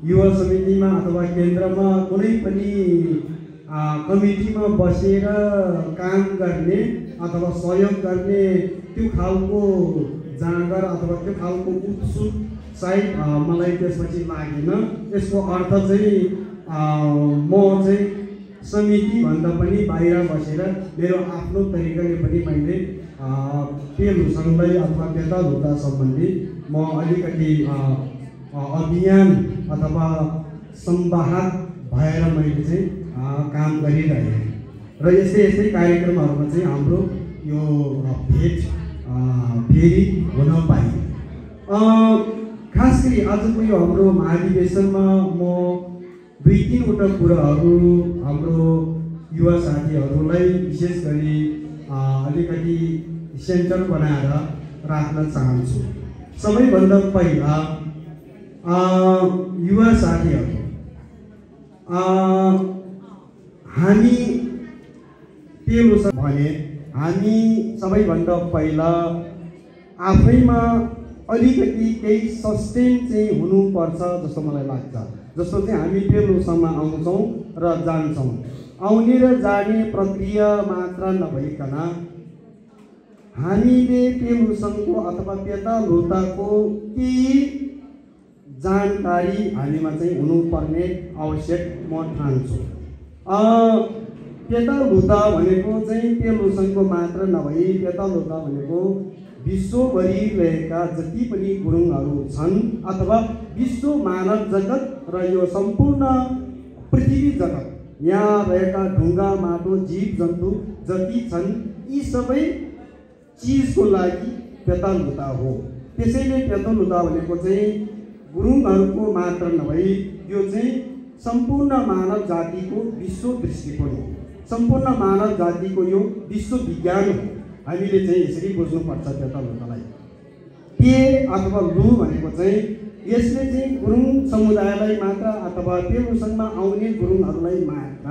युवा समितिमा अथवा केन्द्रमा कुनै पनि कमिटीमा बसेर काम गर्ने अथवा सहयोग गर्ने त्यो खालको जाँगर अथवा त्यो खालको उत्सुक सायद मलाई त्यसपछि लागेन। यसको अर्थ चाहिँ म चाहिँ समितिभन्दा पनि बाहिर बसेर मेरो आफ्नो तरिकाले पनि मैले पेलु सङ्घलाई अथवा बेतालुता सम्बन्धी म अलिकति अभियान अथवा संवाहक भएर मैले चाहिँ काम गरिरहेँ र यस्तै यस्तै कार्यक्रमहरूमा चाहिँ हाम्रो यो भेट फेरि हुन पाएँ। खास गरी आजको यो हाम्रो महाधिवेशनमा म 2-3वटा कुराहरू हाम्रो युवा साथीहरूलाई विशेष गरी अलिकति सेन्टर बनाएर राख्न चाहन्छु। सबैभन्दा पहिला युवा साथीहरू हामी पेलु भने हामी सबैभन्दा पहिला आफैमा अलिकति केही सस्टेन चाहिँ हुनुपर्छ जस्तो मलाई लाग्छ। जस्तो चाहिँ हामी पेलुसम्म आउँछौँ र जान्छौँ, आउने र जाने प्रक्रिया मात्र नभइकन हामीले पेलुसङ्घको अथवा बेतालुताको केही जानकारी हामीमा चाहिँ हुनुपर्ने आवश्यक म ठान्छु। बेतालुता भनेको चाहिँ पेलुसङ्घको मात्र नभई बेतालुता भनेको विश्वभरि रहेका जति पनि गुरुङहरू छन् अथवा विश्व मानव जगत र यो सम्पूर्ण पृथ्वी जगत यहाँ रहेका ढुङ्गा माटो जीव जन्तु जति छन् यी सबै चिजको लागि बेतालुता हो। त्यसैले बेतालुता भनेको चाहिँ गुरुङहरूको मात्र नभई यो चाहिँ सम्पूर्ण मानव जातिको विश्व दृष्टिकोण हो, सम्पूर्ण मानव जातिको यो विश्व विज्ञान हो। हामीले चाहिँ यसरी बुझ्नुपर्छ बेतालुतालाई। पे अथवा लु भनेको चाहिँ यसले चाहिँ गुरुङ समुदायलाई मात्र अथवा पेलुसङ्घमा आउने गुरुङहरूलाई मात्र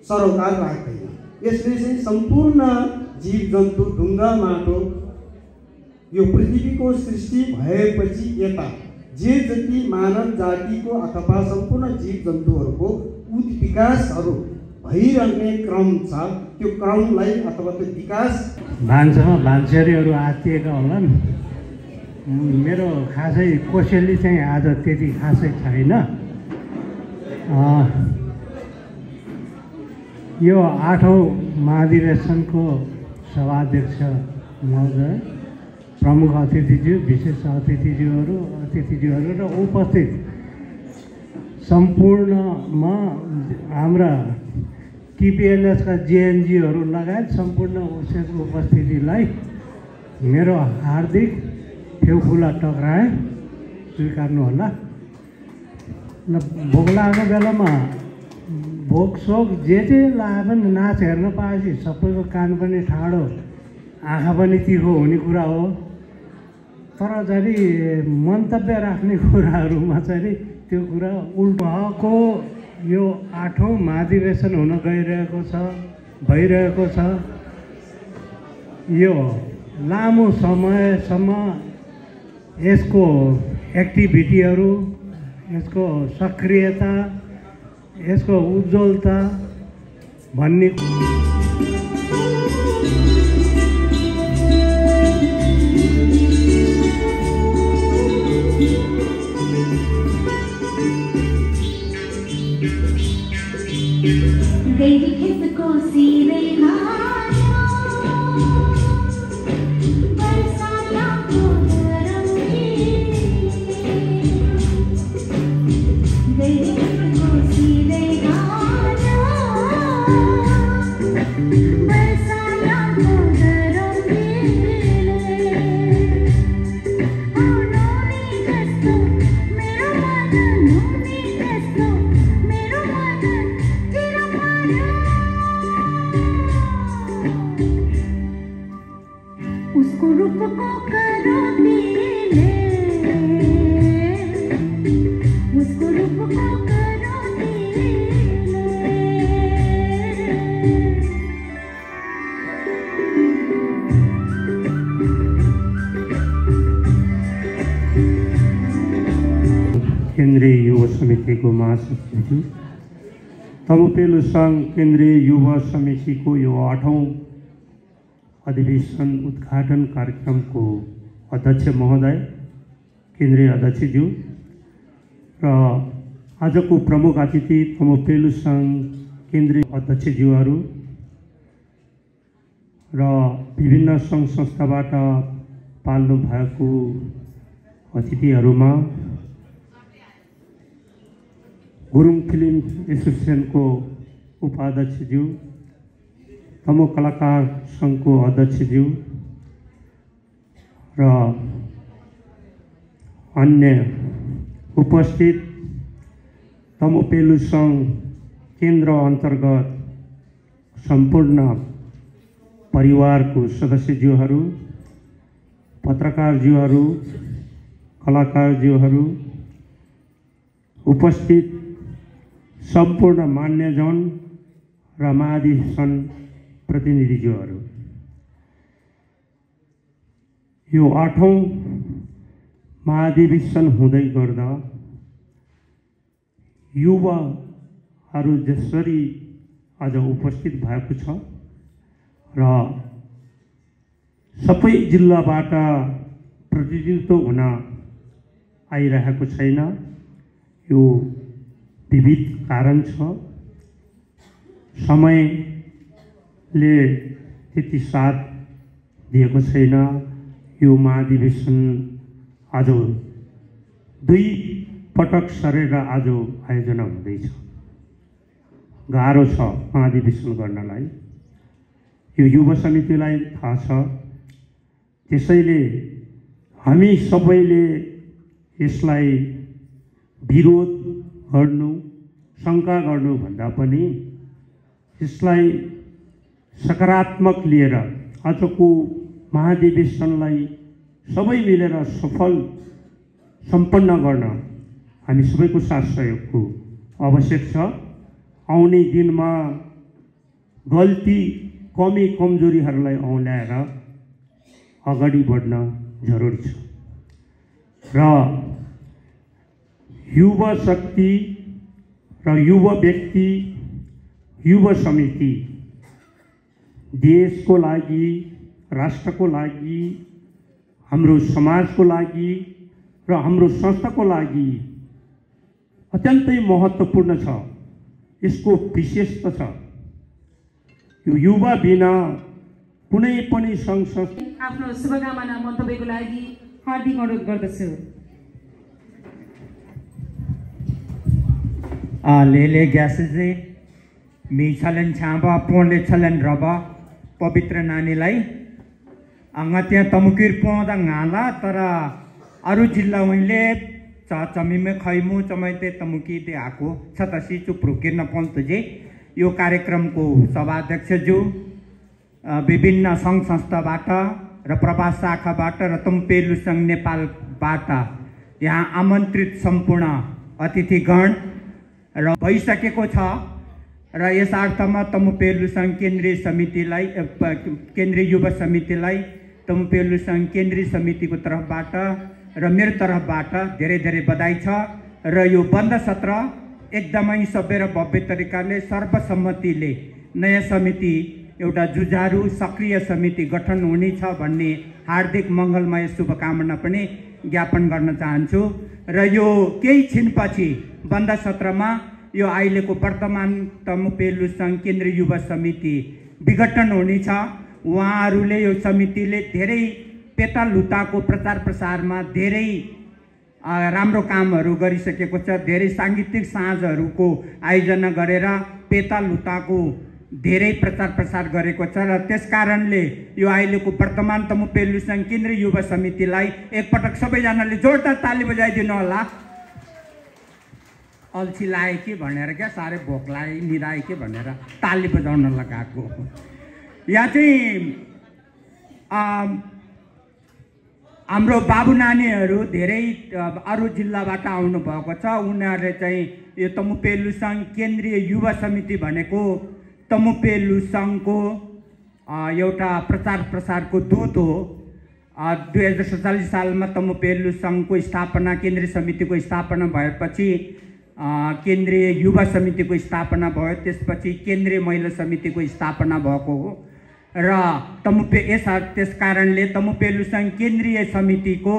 सरोकार राख्दैन। यसले चाहिँ सम्पूर्ण जीव जन्तु ढुङ्गा माटो यो पृथ्वीको सृष्टि भएपछि यता जे जति मानव जातिको अथवा सम्पूर्ण जीव जन्तुहरूको विकासहरू भइरहने क्रम छ त्यो क्रमलाई अथवा त्यो विकास भान्सेरीहरू आत्तिएका होलान्। मेरो खासै कोसेली चाहिँ आज त्यति खासै छैन। यो 8औं महाधिवेशनको सभाध्यक्ष महोदय, प्रमुख अतिथिज्यू, विशेष अतिथिज्यूहरू र उपस्थित सम्पूर्णमा हाम्रा टिपिएलएसका जेएनजीहरू लगायत सम्पूर्ण उपस्थितिलाई मेरो हार्दिक फेउफुला टक्राए स्वीकार्नुहोला। ल भोक लागेको बेलामा भोकसोक जे लाए पनि नाच हेर्न पाएपछि सबैको कान पनि ठाडो आँखा पनि तिखो हुने कुरा हो। तर जरी मन्तव्य राख्ने कुराहरूमा चाहिँ त्यो कुरा उल्टो भएको यो 8औं महाधिवेशन हुन भइरहेको छ। यो लामो समयसम्म यसको एक्टिभिटीहरू, यसको सक्रियता, यसको उज्जवलता भन्ने गई खेत को सीरे बरसाता को गई खेत को सीरे बरसाता को उसको रूप को करो दिले, उसको रूप को करो दिले। केन्द्रीय केन्द्रीय युवा समितिको महासचिव, तमुपेलु सङ्घ केन्द्रीय युवा समितिको यो 8औं अधिवेशन उद्घाटन कार्यक्रमको अध्यक्ष महोदय, केन्द्रीय अध्यक्षज्यू र आजको प्रमुख अतिथि तमुपेलु सङ्घ केन्द्रीय अध्यक्षज्यूहरू र विभिन्न सङ्घ संस्थाबाट पाल्नु भएको अतिथिहरूमा गुरुङ फिल्म एसोसिएसनको उपाध्यक्षज्यू, तमु कलाकार सङ्घको अध्यक्षज्यू र अन्य उपस्थित तमुपेलु सङ्घ केन्द्र अन्तर्गत सम्पूर्ण परिवारको सदस्यज्यूहरू, पत्रकारज्यूहरू, कलाकारज्यूहरू, उपस्थित सम्पूर्ण मान्यजन र महाधिवेशन प्रतिनिधिज्यूहरू, यो 8औं महाधिवेशन हुँदै गर्दा युवाहरू जसरी आज उपस्थित भएको छ र सबै जिल्लाबाट प्रतिनिधित्व हुन आइरहेको छैन। यो विविध कारण छ, समयले त्यति साथ दिएको छैन। यो महाधिवेशन आज 2 पटक सरेर आज आयोजना हुँदैछ। गाह्रो छ महाधिवेशन गर्नलाई, यो युवा समितिलाई थाहा छ। त्यसैले हामी सबैले यसलाई विरोध गर्नु, शङ्का गर्नु भन्दा पनि यसलाई सकारात्मक लिएर आजको महाधिवेशनलाई सबै मिलेर सफल सम्पन्न गर्न हामी सबैको साथ सहयोगको आवश्यक छ। आउने दिनमा गल्ती, कमी, कमजोरीहरूलाई औँल्याएर अगाडि बढ्न जरुरी छ र युवा शक्ति र युवा व्यक्ति, युवा समिति देशको लागि, राष्ट्रको लागि, हाम्रो समाजको लागि र हाम्रो संस्थाको लागि अत्यन्तै महत्त्वपूर्ण छ। यसको विशेषता छ, यो युवा बिना कुनै पनि सङ्घ संस्था। आफ्नो शुभकामना मन्तव्यको लागि हार्दिक अनुरोध गर्दछु। लेले ग्यासेजे मिछलन छाँबा पोले छलन रबा पवित्र नानीलाई त्यहाँ तमुकिर पौधा गाला तर अरू जिल्ला उनले चमीमे खैमु चमैते तमुकी दे आको छतसी चुप रुकिन पन्तजे यो कार्यक्रमको सभाध्यक्षज्यू, विभिन्न सङ्घ संस्थाबाट र प्रवास शाखाबाट र तमुपेलु सङ्घ नेपालबाट यहाँ आमन्त्रित सम्पूर्ण अतिथिगण र भइसकेको छ र यस अर्थमा तमुपेलु सङ्घ केन्द्रीय समितिलाई, केन्द्रीय युवा समितिलाई, तमुपेलु सङ्घ केन्द्रीय समितिको तर्फबाट र मेरो तर्फबाट धेरै धेरै बधाई छ र यो बन्द सत्र एकदमै सभ्य र भव्य तरिकाले सर्वसम्मतिले नयाँ समिति, एउटा जुझारु सक्रिय समिति गठन हुनेछ भन्ने हार्दिक मङ्गलमय शुभकामना पनि ज्ञापन गर्न चाहन्छु र यो केही छिनपछि बन्द सत्रमा यो अहिलेको वर्तमान तमुपेलु सङ्घ केन्द्रीय युवा समिति विघटन हुनेछ। उहाँहरूले यो समितिले धेरै पेता लुताको प्रचार प्रसारमा धेरै राम्रो कामहरू गरिसकेको छ। धेरै साङ्गीतिक साँझहरूको आयोजना गरेर पेता लुताको धेरै प्रचार प्रसार गरेको छ र त्यसकारणले यो अहिलेको वर्तमान तमुपेलु सङ्घ केन्द्रीय युवा समितिलाई एकपटक सबैजनाले जोरदार ताली बजाइदिनु होला। अल्छी लाए कि भनेर क्या, साह्रै भोक लाए निदाए कि भनेर ताली बजाउन लगाएको। यहाँ चाहिँ हाम्रो बाबु नानीहरू धेरै अरू जिल्लाबाट आउनुभएको छ। उनीहरूले चाहिँ यो तमुपेलु सङ्घ केन्द्रीय युवा समिति भनेको तमुपेलु सङ्घको एउटा प्रचार प्रसारको दूत हो। 2047 सालमा तमुपेलु सङ्घको स्थापना, केन्द्रीय समितिको स्थापना भएपछि केन्द्रीय युवा समितिको स्थापना भयो, त्यसपछि केन्द्रीय महिला समितिको स्थापना भएको हो र त्यस कारणले तमुपेलु सङ्घ केन्द्रीय समितिको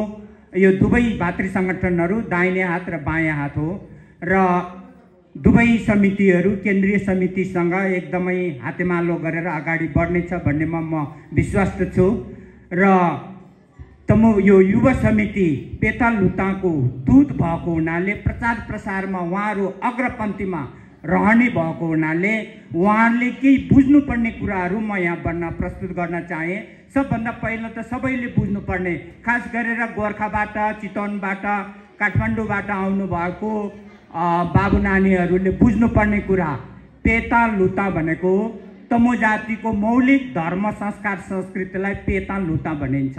यो दुवै भातृ सङ्गठनहरू दाहिने हात र बायाँ हात हो र दुवै समितिहरू केन्द्रीय समितिसँग एकदमै हातेमालो गरेर अगाडि बढ्नेछ भन्नेमा म विश्वस्त छु र यो युवा समिति पेताल लुताको दूत भएको हुनाले प्रचार प्रसारमा उहाँहरू अग्रपन्थीमा रहने भएको हुनाले उहाँहरूले केही बुझ्नुपर्ने कुराहरू म यहाँ भन्न प्रस्तुत गर्न चाहेँ। सबभन्दा पहिला त सबैले बुझ्नुपर्ने, खास गरेर गोर्खाबाट, चितवनबाट, काठमाडौँबाट आउनुभएको बाबु नानीहरूले बुझ्नुपर्ने कुरा, पेताल लुता भनेको तमु जातिको मौलिक धर्म संस्कार संस्कृतिलाई पेताल लुता भनिन्छ।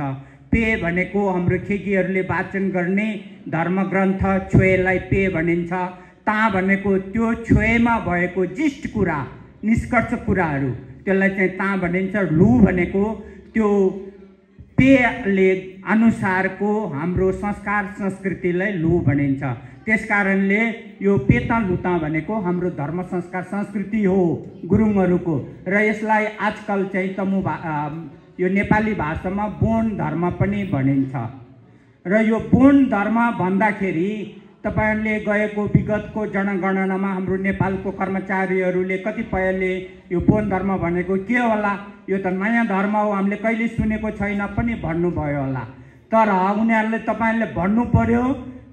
पे भनेको हाम्रो खेकीहरूले वाचन गर्ने धर्मग्रन्थ छोएलाई पे भनिन्छ। ता भनेको त्यो छोएमा भएको जिष्ट कुरा, निष्कर्ष कुराहरू, त्यसलाई चाहिँ ता भनिन्छ। लु भनेको त्यो पेले अनुसारको हाम्रो संस्कार संस्कृतिलाई लु भनिन्छ। त्यसकारणले यो पेताल लुता भनेको हाम्रो धर्म संस्कार संस्कृति हो गुरुङहरूको र यसलाई आजकल चाहिँ यो नेपाली भाषामा बोन धर्म पनि भनिन्छ र यो बोन धर्म भन्दाखेरि तपाईहरुले गएको विगतको जनगणनामा हाम्रो नेपालको कर्मचारीहरूले कतिपयले यो बोन धर्म भनेको के होला, यो त नयाँ धर्म हो, हामीले कहिले सुनेको छैन पनि भन्नुभयो होला। तर उनीहरूले तपाईहरुले भन्नु पर्यो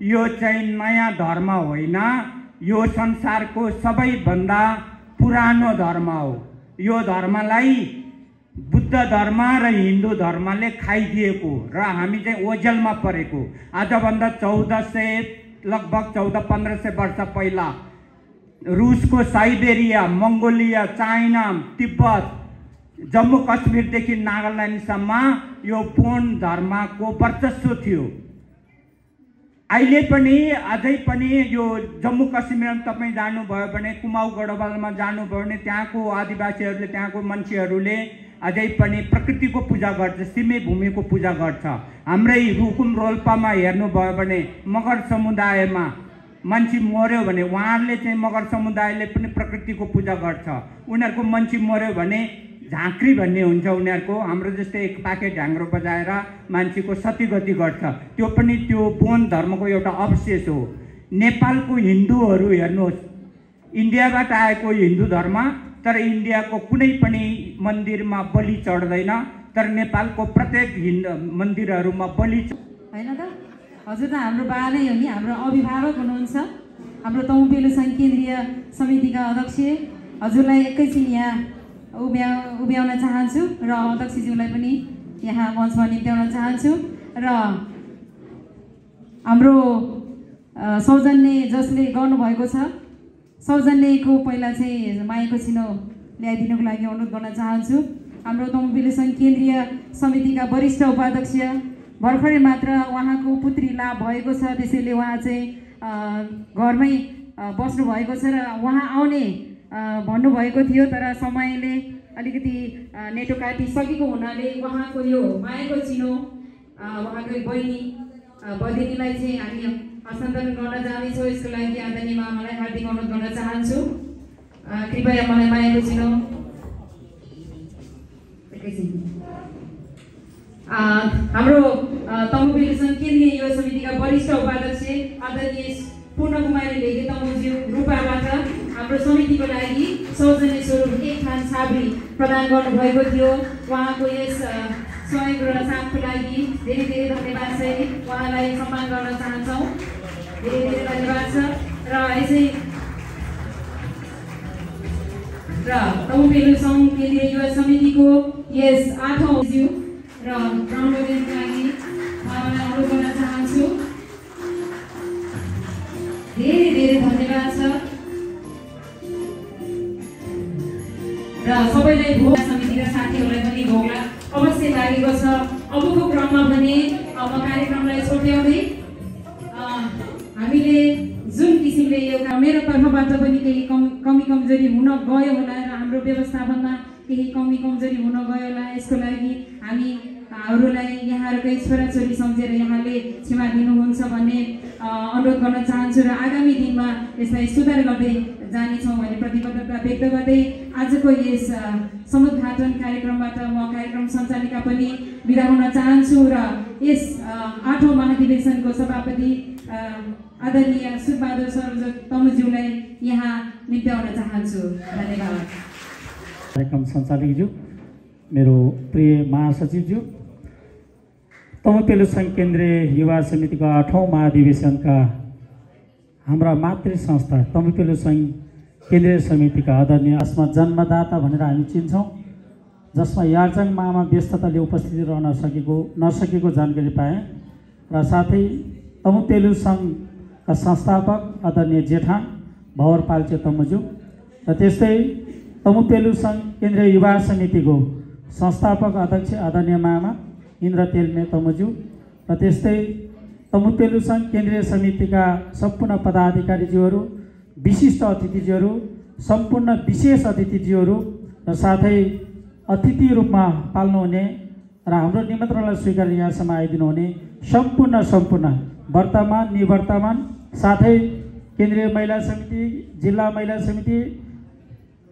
यो चाहिँ नयाँ धर्म होइन, यो संसारको सबैभन्दा पुरानो धर्म हो। यो धर्मलाई बुद्ध धर्म र हिन्दू धर्मले खाइदिएको र हामी चाहिँ ओझेलमा परेको। आजभन्दा लगभग 1400-1500 वर्ष पहिला रुसको साइबेरिया, मङ्गोलिया, चाइना, तिब्बत, जम्मू कश्मीरदेखि नागाल्यान्डसम्म यो बोन धर्मको वर्चस्व थियो। अहिले पनि अझै पनि यो जम्मू कश्मीरमा तपाईँ जानुभयो भने, कुमाऊ गढवालमा जानुभयो भने त्यहाँको आदिवासीहरूले, त्यहाँको मान्छेहरूले अझै पनि प्रकृतिको पूजा गर्छ, सिमे भूमिको पूजा गर्छ। हाम्रै रुकुम रोल्पामा हेर्नुभयो भने मगर समुदायमा मान्छे मर्यो भने उहाँहरूले चाहिँ मगर समुदायले पनि प्रकृतिको पूजा गर्छ। उनीहरूको मान्छे मर्यो भने झाँक्री भन्ने हुन्छ उनीहरूको, हाम्रो जस्तै एक पाके ढ्याङ्ग्रो बजाएर मान्छेको सतीगति गर्छ। त्यो पनि त्यो बोन धर्मको एउटा अवशेष हो। नेपालको हिन्दूहरू हेर्नुहोस्, इन्डियाबाट आएको हिन्दू धर्म, तर इन्डियाको कुनै पनि मन्दिरमा बलि चढ्दैन, तर नेपालको प्रत्येक मन्दिरहरूमा बलि होइन त। हजुर त हाम्रो बा नै हो नि, हाम्रो अभिभावक हुनुहुन्छ, हाम्रो तमुपेलु सङ्घ केन्द्रीय समितिका अध्यक्ष। हजुरलाई एकैछिन यहाँ उभ्याउन चाहन्छु र अध्यक्षज्यूलाई पनि यहाँ मञ्चमा निम्त्याउन चाहन्छु र हाम्रो सौजन्य जसले गर्नुभएको छ, सौजन्यको पहिला चाहिँ मायाको छिनो ल्याइदिनुको लागि अनुरोध गर्न चाहन्छु। हाम्रो तमुपेलु सङ्घ केन्द्रीय समितिका वरिष्ठ उपाध्यक्ष, भर्खरै मात्र उहाँको पुत्री लाभ भएको छ, त्यसैले उहाँ चाहिँ घरमै बस्नु भएको छ र उहाँ आउने भन्नुभएको थियो, तर समयले अलिकति नेटो काटिसकेको हुनाले उहाँको यो मायाको चिनो उहाँको बहिनी बहिनीलाई चाहिँ हामी हस्तान्तरण गर्न जाँदैछौँ। यसको लागि आदरणीय मामालाई हार्दिक अनुरोध गर्न चाहन्छु, कृपया मलाई मायाको चिनो एकैछिन। हाम्रो तमुपेलु सङ्घ केन्द्रीय युवा समितिका वरिष्ठ उपाध्यक्ष आदरणीय पूर्ण कुमारी लेगे तमुज्यू रूपाबाट हाम्रो समितिको लागि सौजन्य स्वरूप 1 थान छाब्री प्रदान गर्नुभएको थियो। उहाँको यस सहयोग र साथको लागि धेरै धेरै धन्यवाद छ। उहाँलाई सम्मान गर्न चाहन्छौँ, धेरै धेरै धन्यवाद छ। र यसै र तमुपेलु सङ्घ केन्द्रीय युवा समितिको यस 8औं ज्यू र ग्राउन्डको लागि उहाँलाई अनुरोध गर्न चाहन्छु, धेरै धेरै धन्यवाद छ। र सबैलाई भोग समितिका साथीहरूलाई पनि भोगला अवश्य लागेको छ। अबको क्रममा भने अब कार्यक्रमलाई छोट्याउँदै हामीले जुन किसिमले यो मेरो तर्फबाट पनि केही कमी कमजोरी हुन गयो होला र हाम्रो व्यवस्थापनमा केही कमी कमजोरी हुन गयो होला, यसको लागि हामी हाउरूलाई यहाँहरूकै छोराछोरी सम्झेर यहाँले क्षमा दिनुहुन्छ भन्ने अनुरोध गर्न चाहन्छु र आगामी दिनमा यसलाई सुधार गर्दै जानेछौँ भन्ने प्रतिबद्धता व्यक्त गर्दै आजको यस समुद्घाटन कार्यक्रमबाट म कार्यक्रम सञ्चालिका पनि बिदा हुन चाहन्छु र यस 8औं महाधिवेशनको सभापति आदरणीय सुखबहादुर सर्वोज तमुज्यूलाई यहाँ निम्त्याउन चाहन्छु। धन्यवाद। कार्यक्रम सञ्चालकज्यू, मेरो प्रिय महासचिवज्यू, तमुपेलु सङ्घ केन्द्रीय युवा समितिको 8औं महाधिवेशनका हाम्रा मातृ संस्था तमुपेलु सङ्घ केन्द्रीय समितिका आदरणीय यसमा जन्मदाता भनेर हामी चिन्छौँ, जसमा यार्जाङ मामा व्यस्तताले उपस्थिति रहन नसकेको जानकारी पाएँ र साथै तमुपेलु सङ्घका संस्थापक आदरणीय जेठान भवर पाल्चे तमुज्यू र त्यस्तै तमुपेलु सङ्घ केन्द्रीय युवा समितिको संस्थापक अध्यक्ष आदरणीय मामा इन्द्र तेलमे तमुज्यू र त्यस्तै तमुपेलु सङ्घ केन्द्रीय समितिका सम्पूर्ण पदाधिकारीज्यूहरू, विशिष्ट अतिथिज्यूहरू, सम्पूर्ण विशेष अतिथिज्यूहरू र साथै अतिथि रूपमा पाल्नुहुने र हाम्रो निमन्त्रणलाई स्वीकार यहाँसम्म आइदिनुहुने सम्पूर्ण वर्तमान निवर्तमान साथै केन्द्रीय महिला समिति, जिल्ला महिला समिति,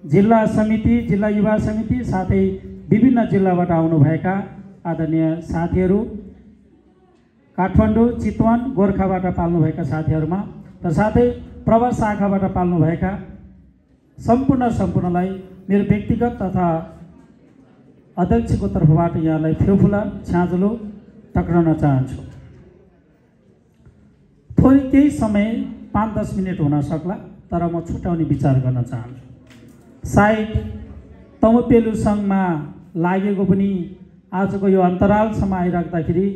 जिल्ला समिति, जिल्ला युवा समिति साथै विभिन्न जिल्लाबाट आउनुभएका आदरणीय साथीहरू, काठमाडौँ, चितवन, गोर्खाबाट पाल्नुभएका साथीहरूमा र साथै प्रवास शाखाबाट पाल्नुभएका सम्पूर्णलाई मेरो व्यक्तिगत तथा अध्यक्षको तर्फबाट यहाँलाई फेफुला छ्याजुलो टक्राउन चाहन्छु। थोरै केही समय 5-10 मिनट हुन सक्ला, तर म छुट्याउने विचार गर्न चाहन्छु। सायद तमुपेलु सङ्घमा लागेको पनि आजको यो अन्तरालसम्म आइराख्दाखेरि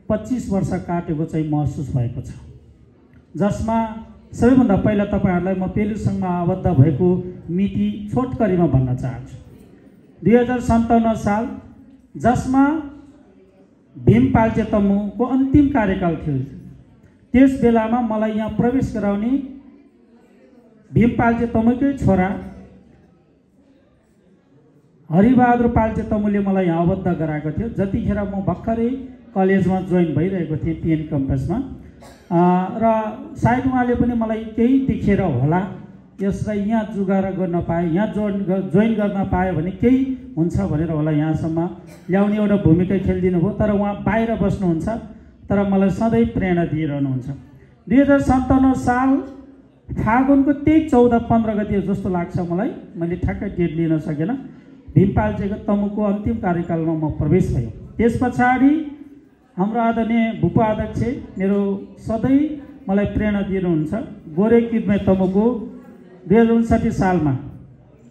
25 वर्ष काटेको चाहिँ महसुस भएको छ, जसमा सबैभन्दा पहिला तपाईँहरूलाई म पेलु सङ्घमा आबद्ध भएको मिति छोटकरीमा भन्न चाहन्छु। 2057 साल, जसमा भीम पाल्चे तमुको अन्तिम कार्यकाल थियो, त्यस बेलामा मलाई यहाँ प्रवेश गराउने भीम पाल्चे तमुकै छोरा हरिबहादुर पाल्चे तमुले मलाई यहाँ आबद्ध गराएको थियो। जतिखेर म भर्खरै कलेजमा जोइन भइरहेको थिएँ पिएन क्याम्पसमा, र सायद उहाँले पनि मलाई केही देखेर होला यसलाई यहाँ जुगारा गर्न पाए, यहाँ जोइन गर्न पायो भने केही हुन्छ भनेर होला यहाँसम्म ल्याउने एउटा भूमिका खेलिदिनु भयो। तर उहाँ बाहिर बस्नुहुन्छ, तर मलाई सधैँ प्रेरणा दिइरहनुहुन्छ। 2057 साल फागुनको त्यही 14-15 गते जस्तो लाग्छ मलाई, मैले ठ्याक्कै डेट लिन सकेन, भीम पाल्चेको तमुको अन्तिम कार्यकालमा म प्रवेश भयो। त्यस पछाडि हाम्रो आदरणीय भूप अध्यक्ष मेरो सधैँ मलाई प्रेरणा दिनुहुन्छ। गोरे किर्मे तमुको 2059 सालमा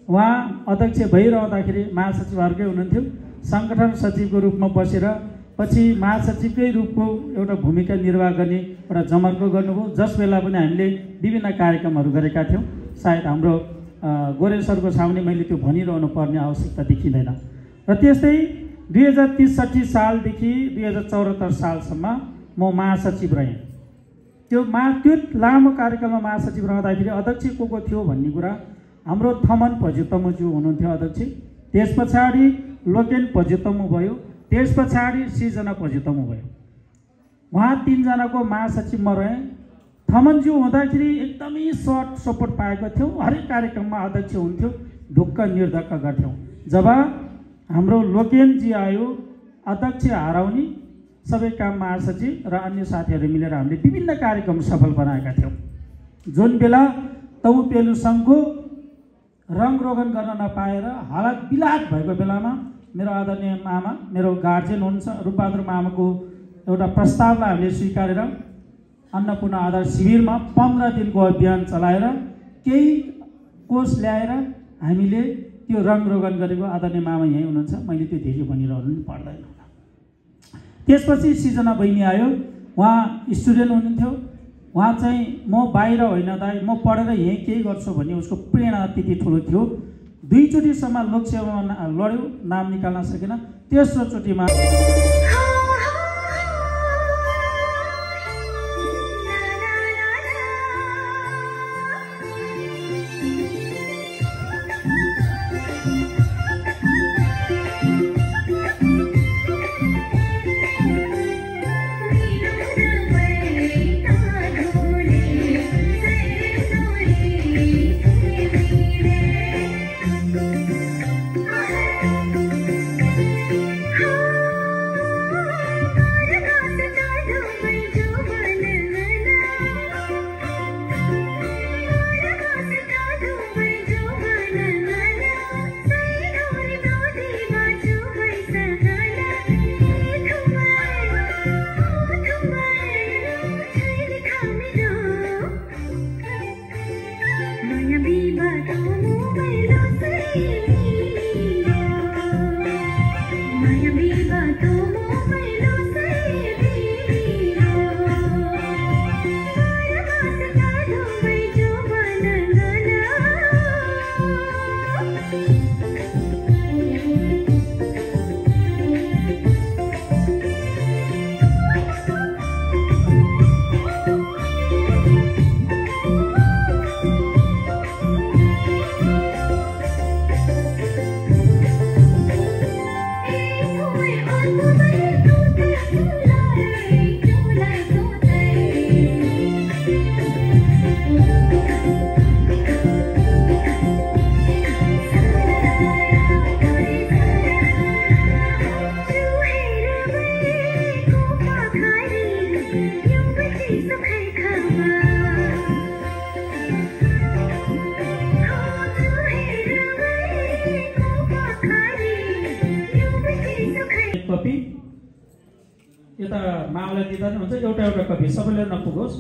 उहाँ अध्यक्ष भइरहँदाखेरि महासचिवहरूकै हुनुहुन्थ्यो, सङ्गठन सचिवको रूपमा बसेर पछि महासचिवकै रूपको एउटा भूमिका निर्वाह गर्ने एउटा जमर्को गर्नुभयो, जस बेला पनि हामीले विभिन्न कार्यक्रमहरू गरेका थियौँ। सायद हाम्रो गोरे सरको सामने मैले त्यो भनिरहनु पर्ने आवश्यकता देखिँदैन। र त्यस्तै 2063 सालदेखि 2074 सालसम्म म महासचिव रहेँ। त्यो लामो कार्यकालमा महासचिव रहँदाखेरि अध्यक्ष को थियो भन्ने कुरा हाम्रो थमन पज्युतमुज्यू हुनुहुन्थ्यो अध्यक्ष, त्यस पछाडि लोकेन पज्युतमु भयो, त्यस पछाडि सृजना पज्युतमु भयो। उहाँ 3 जनाको महासचिव म रहेँ। थमनज्यू हुँदाखेरि एकदमै सर्ट सपोर्ट पाएको थियौँ, हरेक कार्यक्रममा अध्यक्ष हुन्थ्यो, ढुक्क निर्धक्क गर्थ्यौँ। जब हाम्रो लोकेनजी आयो, अध्यक्ष हराउने, सबै काम महासचिव र अन्य साथीहरू मिलेर हामीले विभिन्न कार्यक्रम सफल बनाएका थियौँ। जुन बेला तमुपेलु सङ्घको रङरोगन गर्न नपाएर हालत बिलाट भएको बेलामा मेरो आदरणीय मामा, मेरो गार्जेन हुनुहुन्छ रूपबहादुर मामाको एउटा प्रस्तावलाई हामीले स्वीकारेर अन्नपूर्ण आधार शिविरमा 15 दिनको अभियान चलाएर केही कोष ल्याएर हामीले त्यो रङरोगन गरेको आदरणीय मामा यहीँ हुनुहुन्छ, मैले त्यो धेरै भनिरहनु पनि पर्दैन। त्यसपछि सृजना बहिनी आयो, उहाँ स्टुडेन्ट हुनुहुन्थ्यो। उहाँ चाहिँ म बाहिर होइन दाइ, म पढेर यहीँ केही गर्छु भन्ने उसको प्रेरणा त्यति ठुलो थियो। 2 चोटिसम्म लोकसेवामा लड्यो, नाम निकाल्न सकेन। तेस्रो चोटिमा यता मामला दिँदा पनि हुन्छ, एउटा एउटा कपी सबैले नपुगोस्।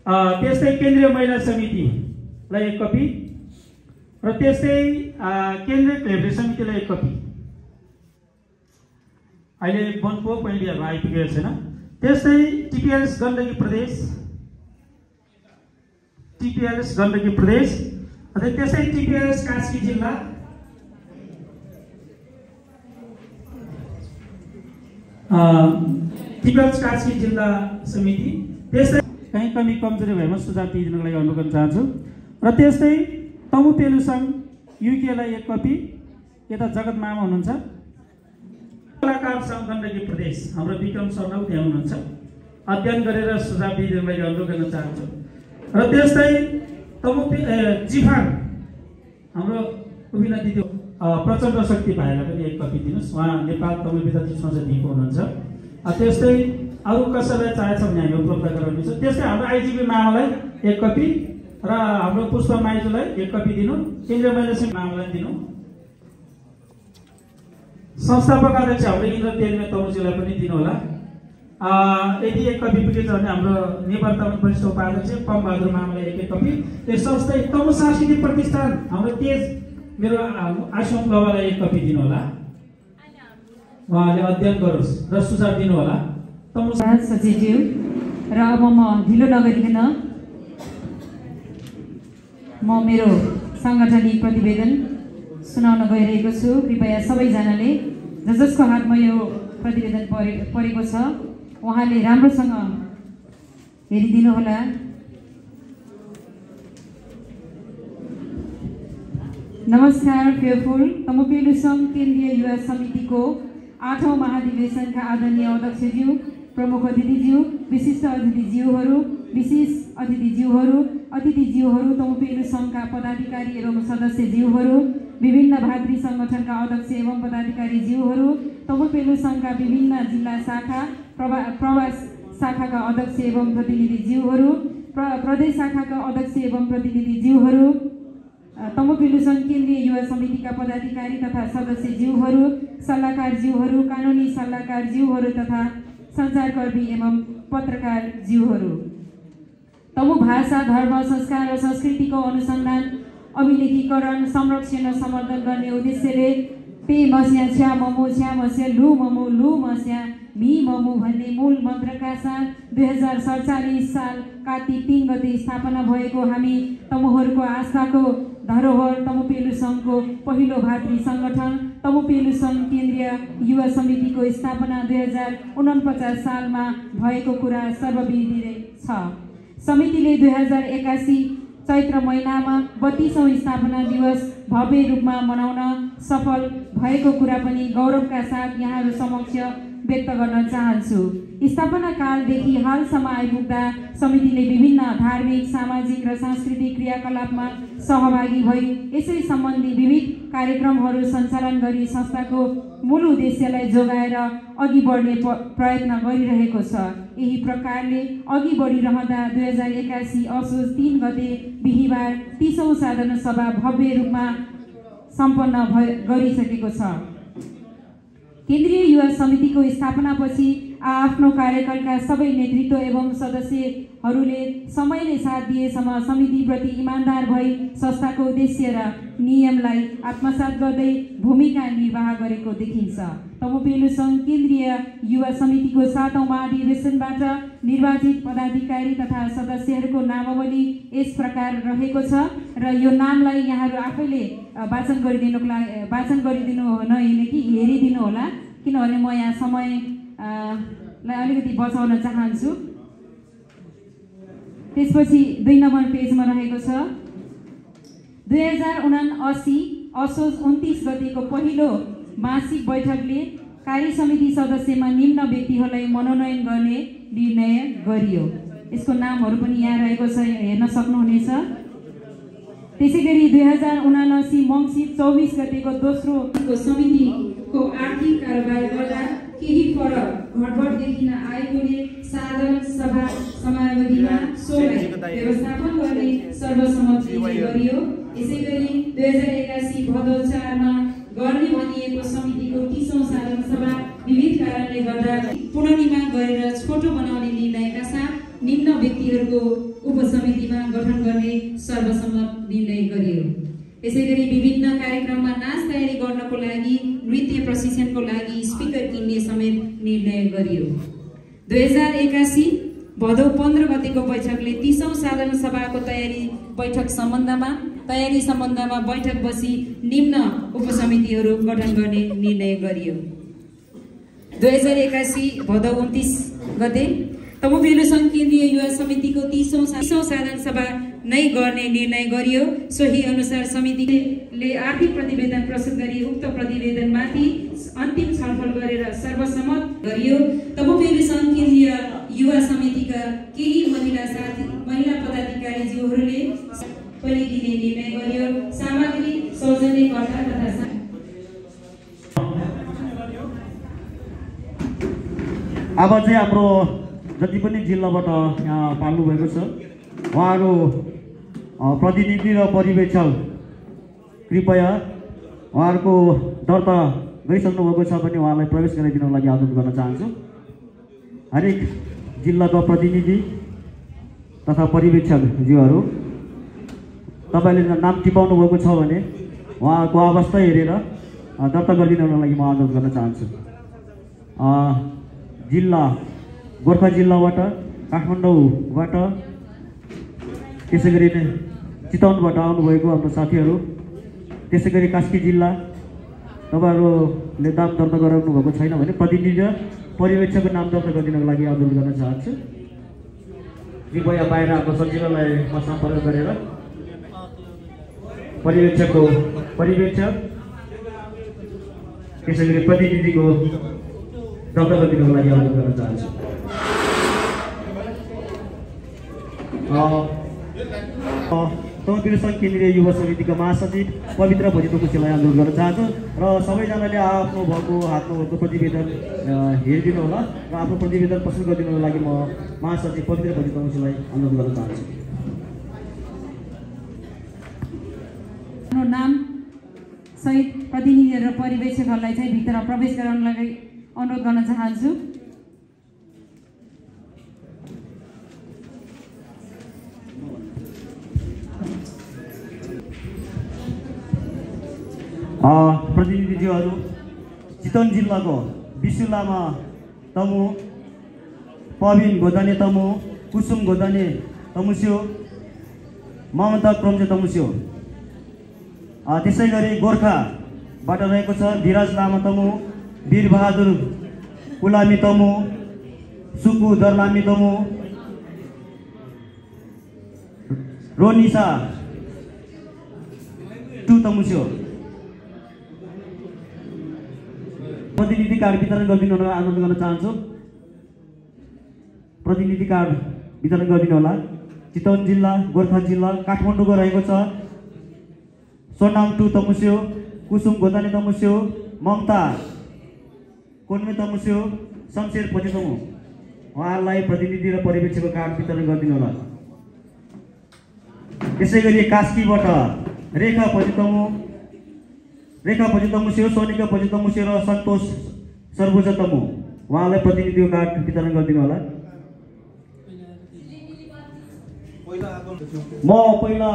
त्यस्तै केन्द्रीय महिला समितिलाई 1 कपी र त्यस्तै केन्द्रीय क्लेभ्रे समितिलाई 1 कपी। अहिले वनको पहिलेहरू आइपुगेको छैन। त्यस्तै टिपिएलएस गण्डकी प्रदेश अनि त्यस्तै टिपिएलएस कास्की जिल्ला, टिपिएलएस कास्की जिल्ला समिति। त्यस्तै कहीँ कमी कमजोरी भएमा सुझाव दिइदिनको लागि अनुरोध गर्न चाहन्छु। र त्यस्तै तमु पेलु सङ्घ युकेलाई 1 कपी। यता जगत मामा हुनुहुन्छ। कलाकार सङ्घ गण्डकी प्रदेश हाम्रो विक्रम शर्मा त्यहाँ हुनुहुन्छ, अध्ययन गरेर सुझाव दिइदिनको लागि अनुरोध गर्न चाहन्छु। र त्यस्तै तमु जिफाङ हाम्रो उभिना दिदी प्रचण्ड शक्ति भाइलाई पनि 1 कपी दिनुहोस्। उहाँ नेपाल तमु विद्यार्थी संसदीको हुनुहुन्छ। त्यस्तै अरू कसैलाई चाहेछ भने हामी उपलब्ध गराउनेछ। त्यस्तै हाम्रो आइजिपी मामालाई 1 कपी र हाम्रो पुष्पा माइजूलाई 1 कपी दिनु। केन्द्रीय महिला समिति मामालाई दिनु। संस्थापक अध्यक्ष हाम्रो इन्द्र तेलमे तमुजीलाई पनि दिनु होला। यदि 1 कपी पुगेछ भने हाम्रो निवर्तमान वरिष्ठ उपाध्यक्ष पमबहादुर मामालाई 1 कपी। त्यसै तमु सांस्कृतिक प्रतिष्ठान हाम्रो तेज मेरो आश्रम बाबालाई 1 कपी दिनु होला। उहाँले अध्ययन गरोस् र सुझाव दिनु होला। तमु सचिवज्यू र अब म ढिलो नगरिकन म मेरो साङ्गठनिक प्रतिवेदन सुनाउन गइरहेको छु। कृपया सबैजनाले जसको हातमा यो प्रतिवेदन परेको छ उहाँले राम्रोसँग हेरिदिनु होला। नमस्कार फेयरफुल। तमु पेलु सङ्घ केन्द्रीय युवा समितिको 8औं महाधिवेशनका आदरणीय अध्यक्षज्यू, प्रमुख अतिथिज्यू, विशिष्ट अतिथिज्यूहरू, तमु पेलु सङ्घका पदाधिकारी एवं सदस्यज्यूहरू, विभिन्न भातृ सङ्गठनका अध्यक्ष एवं पदाधिकारी ज्यूहरू, तमु पेलु सङ्घका विभिन्न जिल्ला शाखा प्रवास शाखाका अध्यक्ष एवं प्रतिनिधि ज्यूहरू, प्रदेश शाखाका अध्यक्ष एवं प्रतिनिधि ज्यूहरू, तमु पेलु सङ्घ केन्द्रीय युवा समितिका पदाधिकारी तथा सदस्य ज्यूहरू, सल्लाहकार ज्यूहरू, कानुनी सल्लाहकार ज्यूहरू तथा सञ्चारकर्मी एवं पत्रकार ज्यूहरू। तमु भाषा, धर्म, संस्कार र संस्कृतिको अनुसन्धान, अभिलेखीकरण, संरक्षण र समर्थन गर्ने उद्देश्यले पे मस्या छ्या ममो छ्या मस्या लु ममो लु मस्या मी ममो भन्ने मूल मन्त्रका साथ 2047 साल कार्तिक 3 गते स्थापना भएको हामी तमुहरूको आस्थाको धरोहर तमु पेलु सङ्घको पहिलो भातृ सङ्गठन तमु पेलु सङ्घ केन्द्रीय युवा समितिको स्थापना 2049 सालमा भएको कुरा सर्वविदित छ। समितिले 2081 चैत्र महिनामा 32औं स्थापना दिवस भव्य रूपमा मनाउन सफल भएको कुरा पनि गौरवका साथ यहाँहरू समक्ष व्यक्त गर्न चाहन्छु। स्थापना कालदेखि हालसम्म आइपुग्दा समितिले विभिन्न धार्मिक, सामाजिक र सांस्कृतिक क्रियाकलापमा सहभागी भई यसै सम्बन्धी विविध कार्यक्रमहरू सञ्चालन गरी संस्थाको मूल उद्देश्यलाई जोगाएर अघि बढ्ने प्रयत्न गरिरहेको छ। यही प्रकारले अघि बढिरहँदा 2081 असोज 3 गते बिहिबार 30औं साधारण सभा भव्य रूपमा सम्पन्न गरिसकेको छ। केन्द्रीय युवा समितिको स्थापनापछि आफ्नो कार्यकालका सबै नेतृत्व एवं सदस्यहरूले समयले साथ दिएसम्म समितिप्रति इमान्दार भई संस्थाको उद्देश्य र नियमलाई आत्मसात गर्दै भूमिका निर्वाह गरेको देखिन्छ। तमु पेलु सङ्घ केन्द्रीय युवा समितिको 7औं महाधिवेशनबाट निर्वाचित पदाधिकारी तथा सदस्यहरूको नामावली यस प्रकार रहेको छ र यो नामलाई यहाँहरू आफैले वाचन गरिदिनु होइन कि हेरिदिनु होला, किनभने म यहाँ समयलाई अलिकति बचाउन चाहन्छु। त्यसपछि 2 नम्बर पेजमा रहेको छ 2079 असोज 29 गतेको पहिलो मासिक बैठकले कार्य समिति सदस्यमा निम्न व्यक्तिहरूलाई मनोनयन गर्ने निर्णय गरियो। यसको नामहरू पनि यहाँ रहेको छ, हेर्न सक्नुहुनेछ। त्यसैगरी 2079 मङ्सिर 24 गतेको दोस्रो समितिको आर्थिक कारबार गर्दा केही फरक घटबड देखिन आएकोले साधारण सभा समयावधिमा सोलाई व्यवस्थापन गर्ने सर्वसम्मति गरियो। यसैगरी 2081 भदौ 4 मा गर्ने भनिएको समितिको 30औं साधारण सभा विविध कारणले गर्दा पुनर्निर्माण गरेर छोटो बनाउने निर्णयका साथ निम्न व्यक्तिहरूको उपसमितिमा गठन गर्ने सर्वसम्मत निर्णय गरियो। यसैगरी विभिन्न कार्यक्रममा नाच तयारी गर्नको लागि नृत्य प्रशिक्षणको लागि स्पिकर किन्ने समेत निर्णय गरियो। 2081 भदौ 15 गतेको बैठकले 30औं साधारण सभाको तयारी सम्बन्धमा बैठक बसी निम्न उपसमितिहरू गठन गर्ने निर्णय गरियो। 2081 भदौ 29 गते तमुपेलु सङ्घ केन्द्रीय युवा समितिको 30औं साधारण सभा नै गर्ने निर्णय गरियो। सोही अनुसार समितिले आर्थिक प्रतिवेदन प्रस्तुत गरी उक्त प्रतिवेदनमाथि अन्तिम छलफल गरेर सर्वसम्मत गरियो। तमुपेलु सङ्घ केन्द्रीय युवा समितिका केही महिला पदाधिकारीज्यूहरूले पनि दिने निर्णय गरियो। सामग्री सौजन्यकर्ता तथा अब चाहिँ हाम्रो जति पनि जिल्लाबाट यहाँ पाल्नु भएको छ उहाँहरू प्रतिनिधि र पर्यवेक्षक कृपया उहाँहरूको दर्ता गरिसक्नु भएको छ भने उहाँलाई प्रवेश गराइदिनको लागि अनुरोध गर्न चाहन्छु। हरेक जिल्लाको प्रतिनिधि तथा पर्यवेक्षकज्यूहरू तपाईँले नाम टिपाउनु भएको छ भने उहाँको अवस्था हेरेर दर्ता गरिदिनको लागि म अनुरोध गर्न चाहन्छु। जिल्ला गोर्खा जिल्लाबाट, काठमाडौँबाट, त्यसै गरी चितवनबाट आउनुभएको हाम्रो साथीहरू, त्यसै गरी कास्की जिल्ला तपाईँहरूले नाम दर्ता गराउनु भएको छैन भने प्रतिनिधि र पर्यवेक्षकको नाम दर्ता गरिदिनको लागि अनुरोध गर्न चाहन्छु। कृपया बाहिर हाम्रो सचिवालयमा सम्पर्क गरेर पर्यवेक्षक त्यसै गरी प्रतिनिधिको दर्ता गरिदिनको लागि अनुरोध गर्न चाहन्छु। तमुपेलु सङ्घ केन्द्रीय युवा समितिका महासचिव पवित्र भोजितो कुशीलाई अनुरोध गर्न चाहन्छु र सबैजनाले आफ्नो भएको हातमा भएको प्रतिवेदन हेरिदिनु होला र आफ्नो प्रतिवेदन प्रस्तुत गरिदिनुको लागि म महासचिव पवित्र भोजितो कुशीलाई अनुरोध गर्न चाहन्छु। नाम सहित प्रतिनिधि र पर्यवेक्षकहरूलाई चाहिँ भित्र प्रवेश गराउनलाई अनुरोध गर्न चाहन्छु। प्रतिनिधिज्यूहरू चितवन जिल्लाको विशु लामा तमु, पविन गोदाने तमु, कुसुम गोदाने तमुस्यो, ममता क्रम्जे तमुस्यो। त्यसै गरी गोर्खाबाट रहेको छ धिराज लामा तमु, वीरबहादुर कुलामी तमु, सुकु दरलामी तमु, रोनिसा टु तमुस्यो। प्रतिनिधि कार्ड वितरण गरिदिनु होला अनुरोध गर्न चाहन्छु। प्रतिनिधि कार्ड वितरण गरिदिनु होला। चितवन जिल्ला, गोर्खा जिल्ला, काठमाडौँको रहेको छ सोनाम टु तमुस्यो, कुसुम गोदाने तमुस्यो, ममता कोन्मे तमुस्यो, शमशेर पछि तमु। उहाँहरूलाई प्रतिनिधि र पर्यवेक्षकको कार्ड वितरण गरिदिनु होला। त्यसै गरी कास्कीबाट रेखा पछि तमुस्यो, सोनिका पछि तमुस्यो र सन्तोष सर्वोज तमु। उहाँलाई प्रतिनिधिको कार्ड वितरण गरिदिनु होला। म पहिला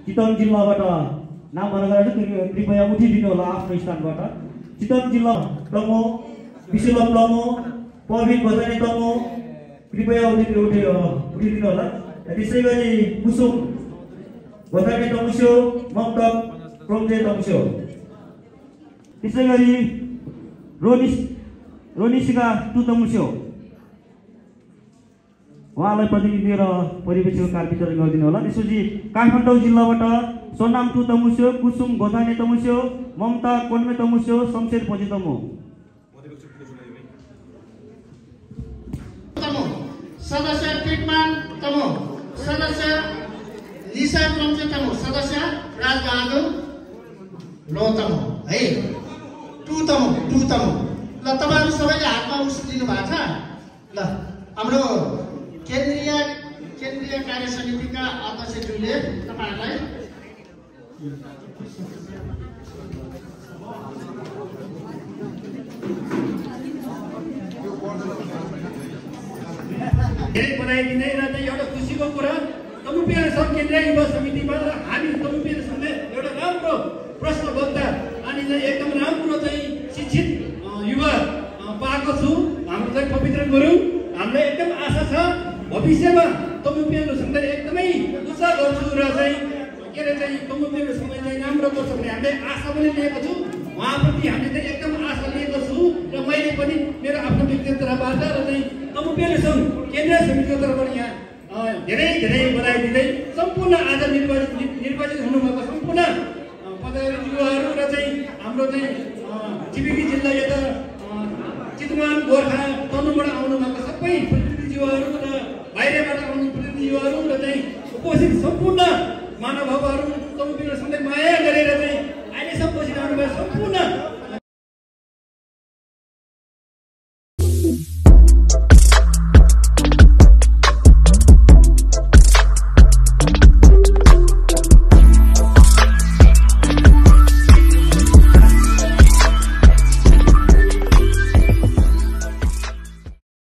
चितवन जिल्लाबाट नाम भन्न कृपया उठिदिनु होला आफ्नो स्थानबाट। चितवन जिल्ला तमु, विशुलम तमु, पविन गोदाने तमु, कृपया उठिदिनु होला। त्यसै गरी कुसुम गोदाने तमुस्यो, ममता क्रम्जे तमुस्यो। त्यसै गरी रोनिसिका टु तमुस्यो। उहाँलाई प्रतिनिधि र पर्यवेक्षकको कार्ड वितरण गरिदिनु होला। त्यसपछि काठमाडौँ जिल्लाबाट सोनाम टु तमुस्यो, कुसुम गोदाने तमुस्यो, ममता कोन्मे तमुस्यो, शमशेर पछि तमु। सदस्य टिकमान तमु, सदस्य निशा क्रम्जे तमु, सदस्य राजबहादुर लो तमु है। टु तमु ल तपाईँहरू सबैले हातमा उसिदिनु भएको छ। ल हाम्रो केन्द्रीय कार्य समितिका अध्यक्षज्यूले तपाईँहरूलाई धेरै बधाई दिँदै र चाहिँ एउटा खुसीको कुरा तमुपेल सङ्घ केन्द्रीय युवा समितिमा र हामी तमुपेल सङ्घले एउटा राम्रो प्रश्नवक्ता अनि चाहिँ एकदम राम्रो चाहिँ शिक्षित युवा पाएको छु। हाम्रो चाहिँ पवित्र गुरुङ हामीलाई एकदम आशा छ भविष्यमा तमुपेल सङ्घले एकदमै उच्च गर्छु र चाहिँ के अरे चाहिँ तमुपेल सङ्घले चाहिँ राम्रो गर्छ भन्ने हामीले आशा पनि लिएको छु। उहाँप्रति हामीले चाहिँ एकदम आशा लिएको छु र मैले पनि मेरो आफ्नो व्यक्तिगत तर्फबाट र चाहिँ तमुपेल सङ्घ केन्द्रीय समितिको तर्फबाट यहाँ धेरै धेरै बधाई दिँदै सम्पूर्ण आज निर्वाचित हुनुभएको सम्पूर्ण पदाधिकारी युवाहरू र चाहिँ हाम्रो चाहिँ छिमेकी जिल्ला यता चितवन गोर्खा तनहुँबाट आउनुभएको सबै प्रतिनिधि युवाहरू र बाहिरबाट आउनु प्रतिनिधि युवाहरू र चाहिँ उपस्थित सम्पूर्ण महानुभावहरू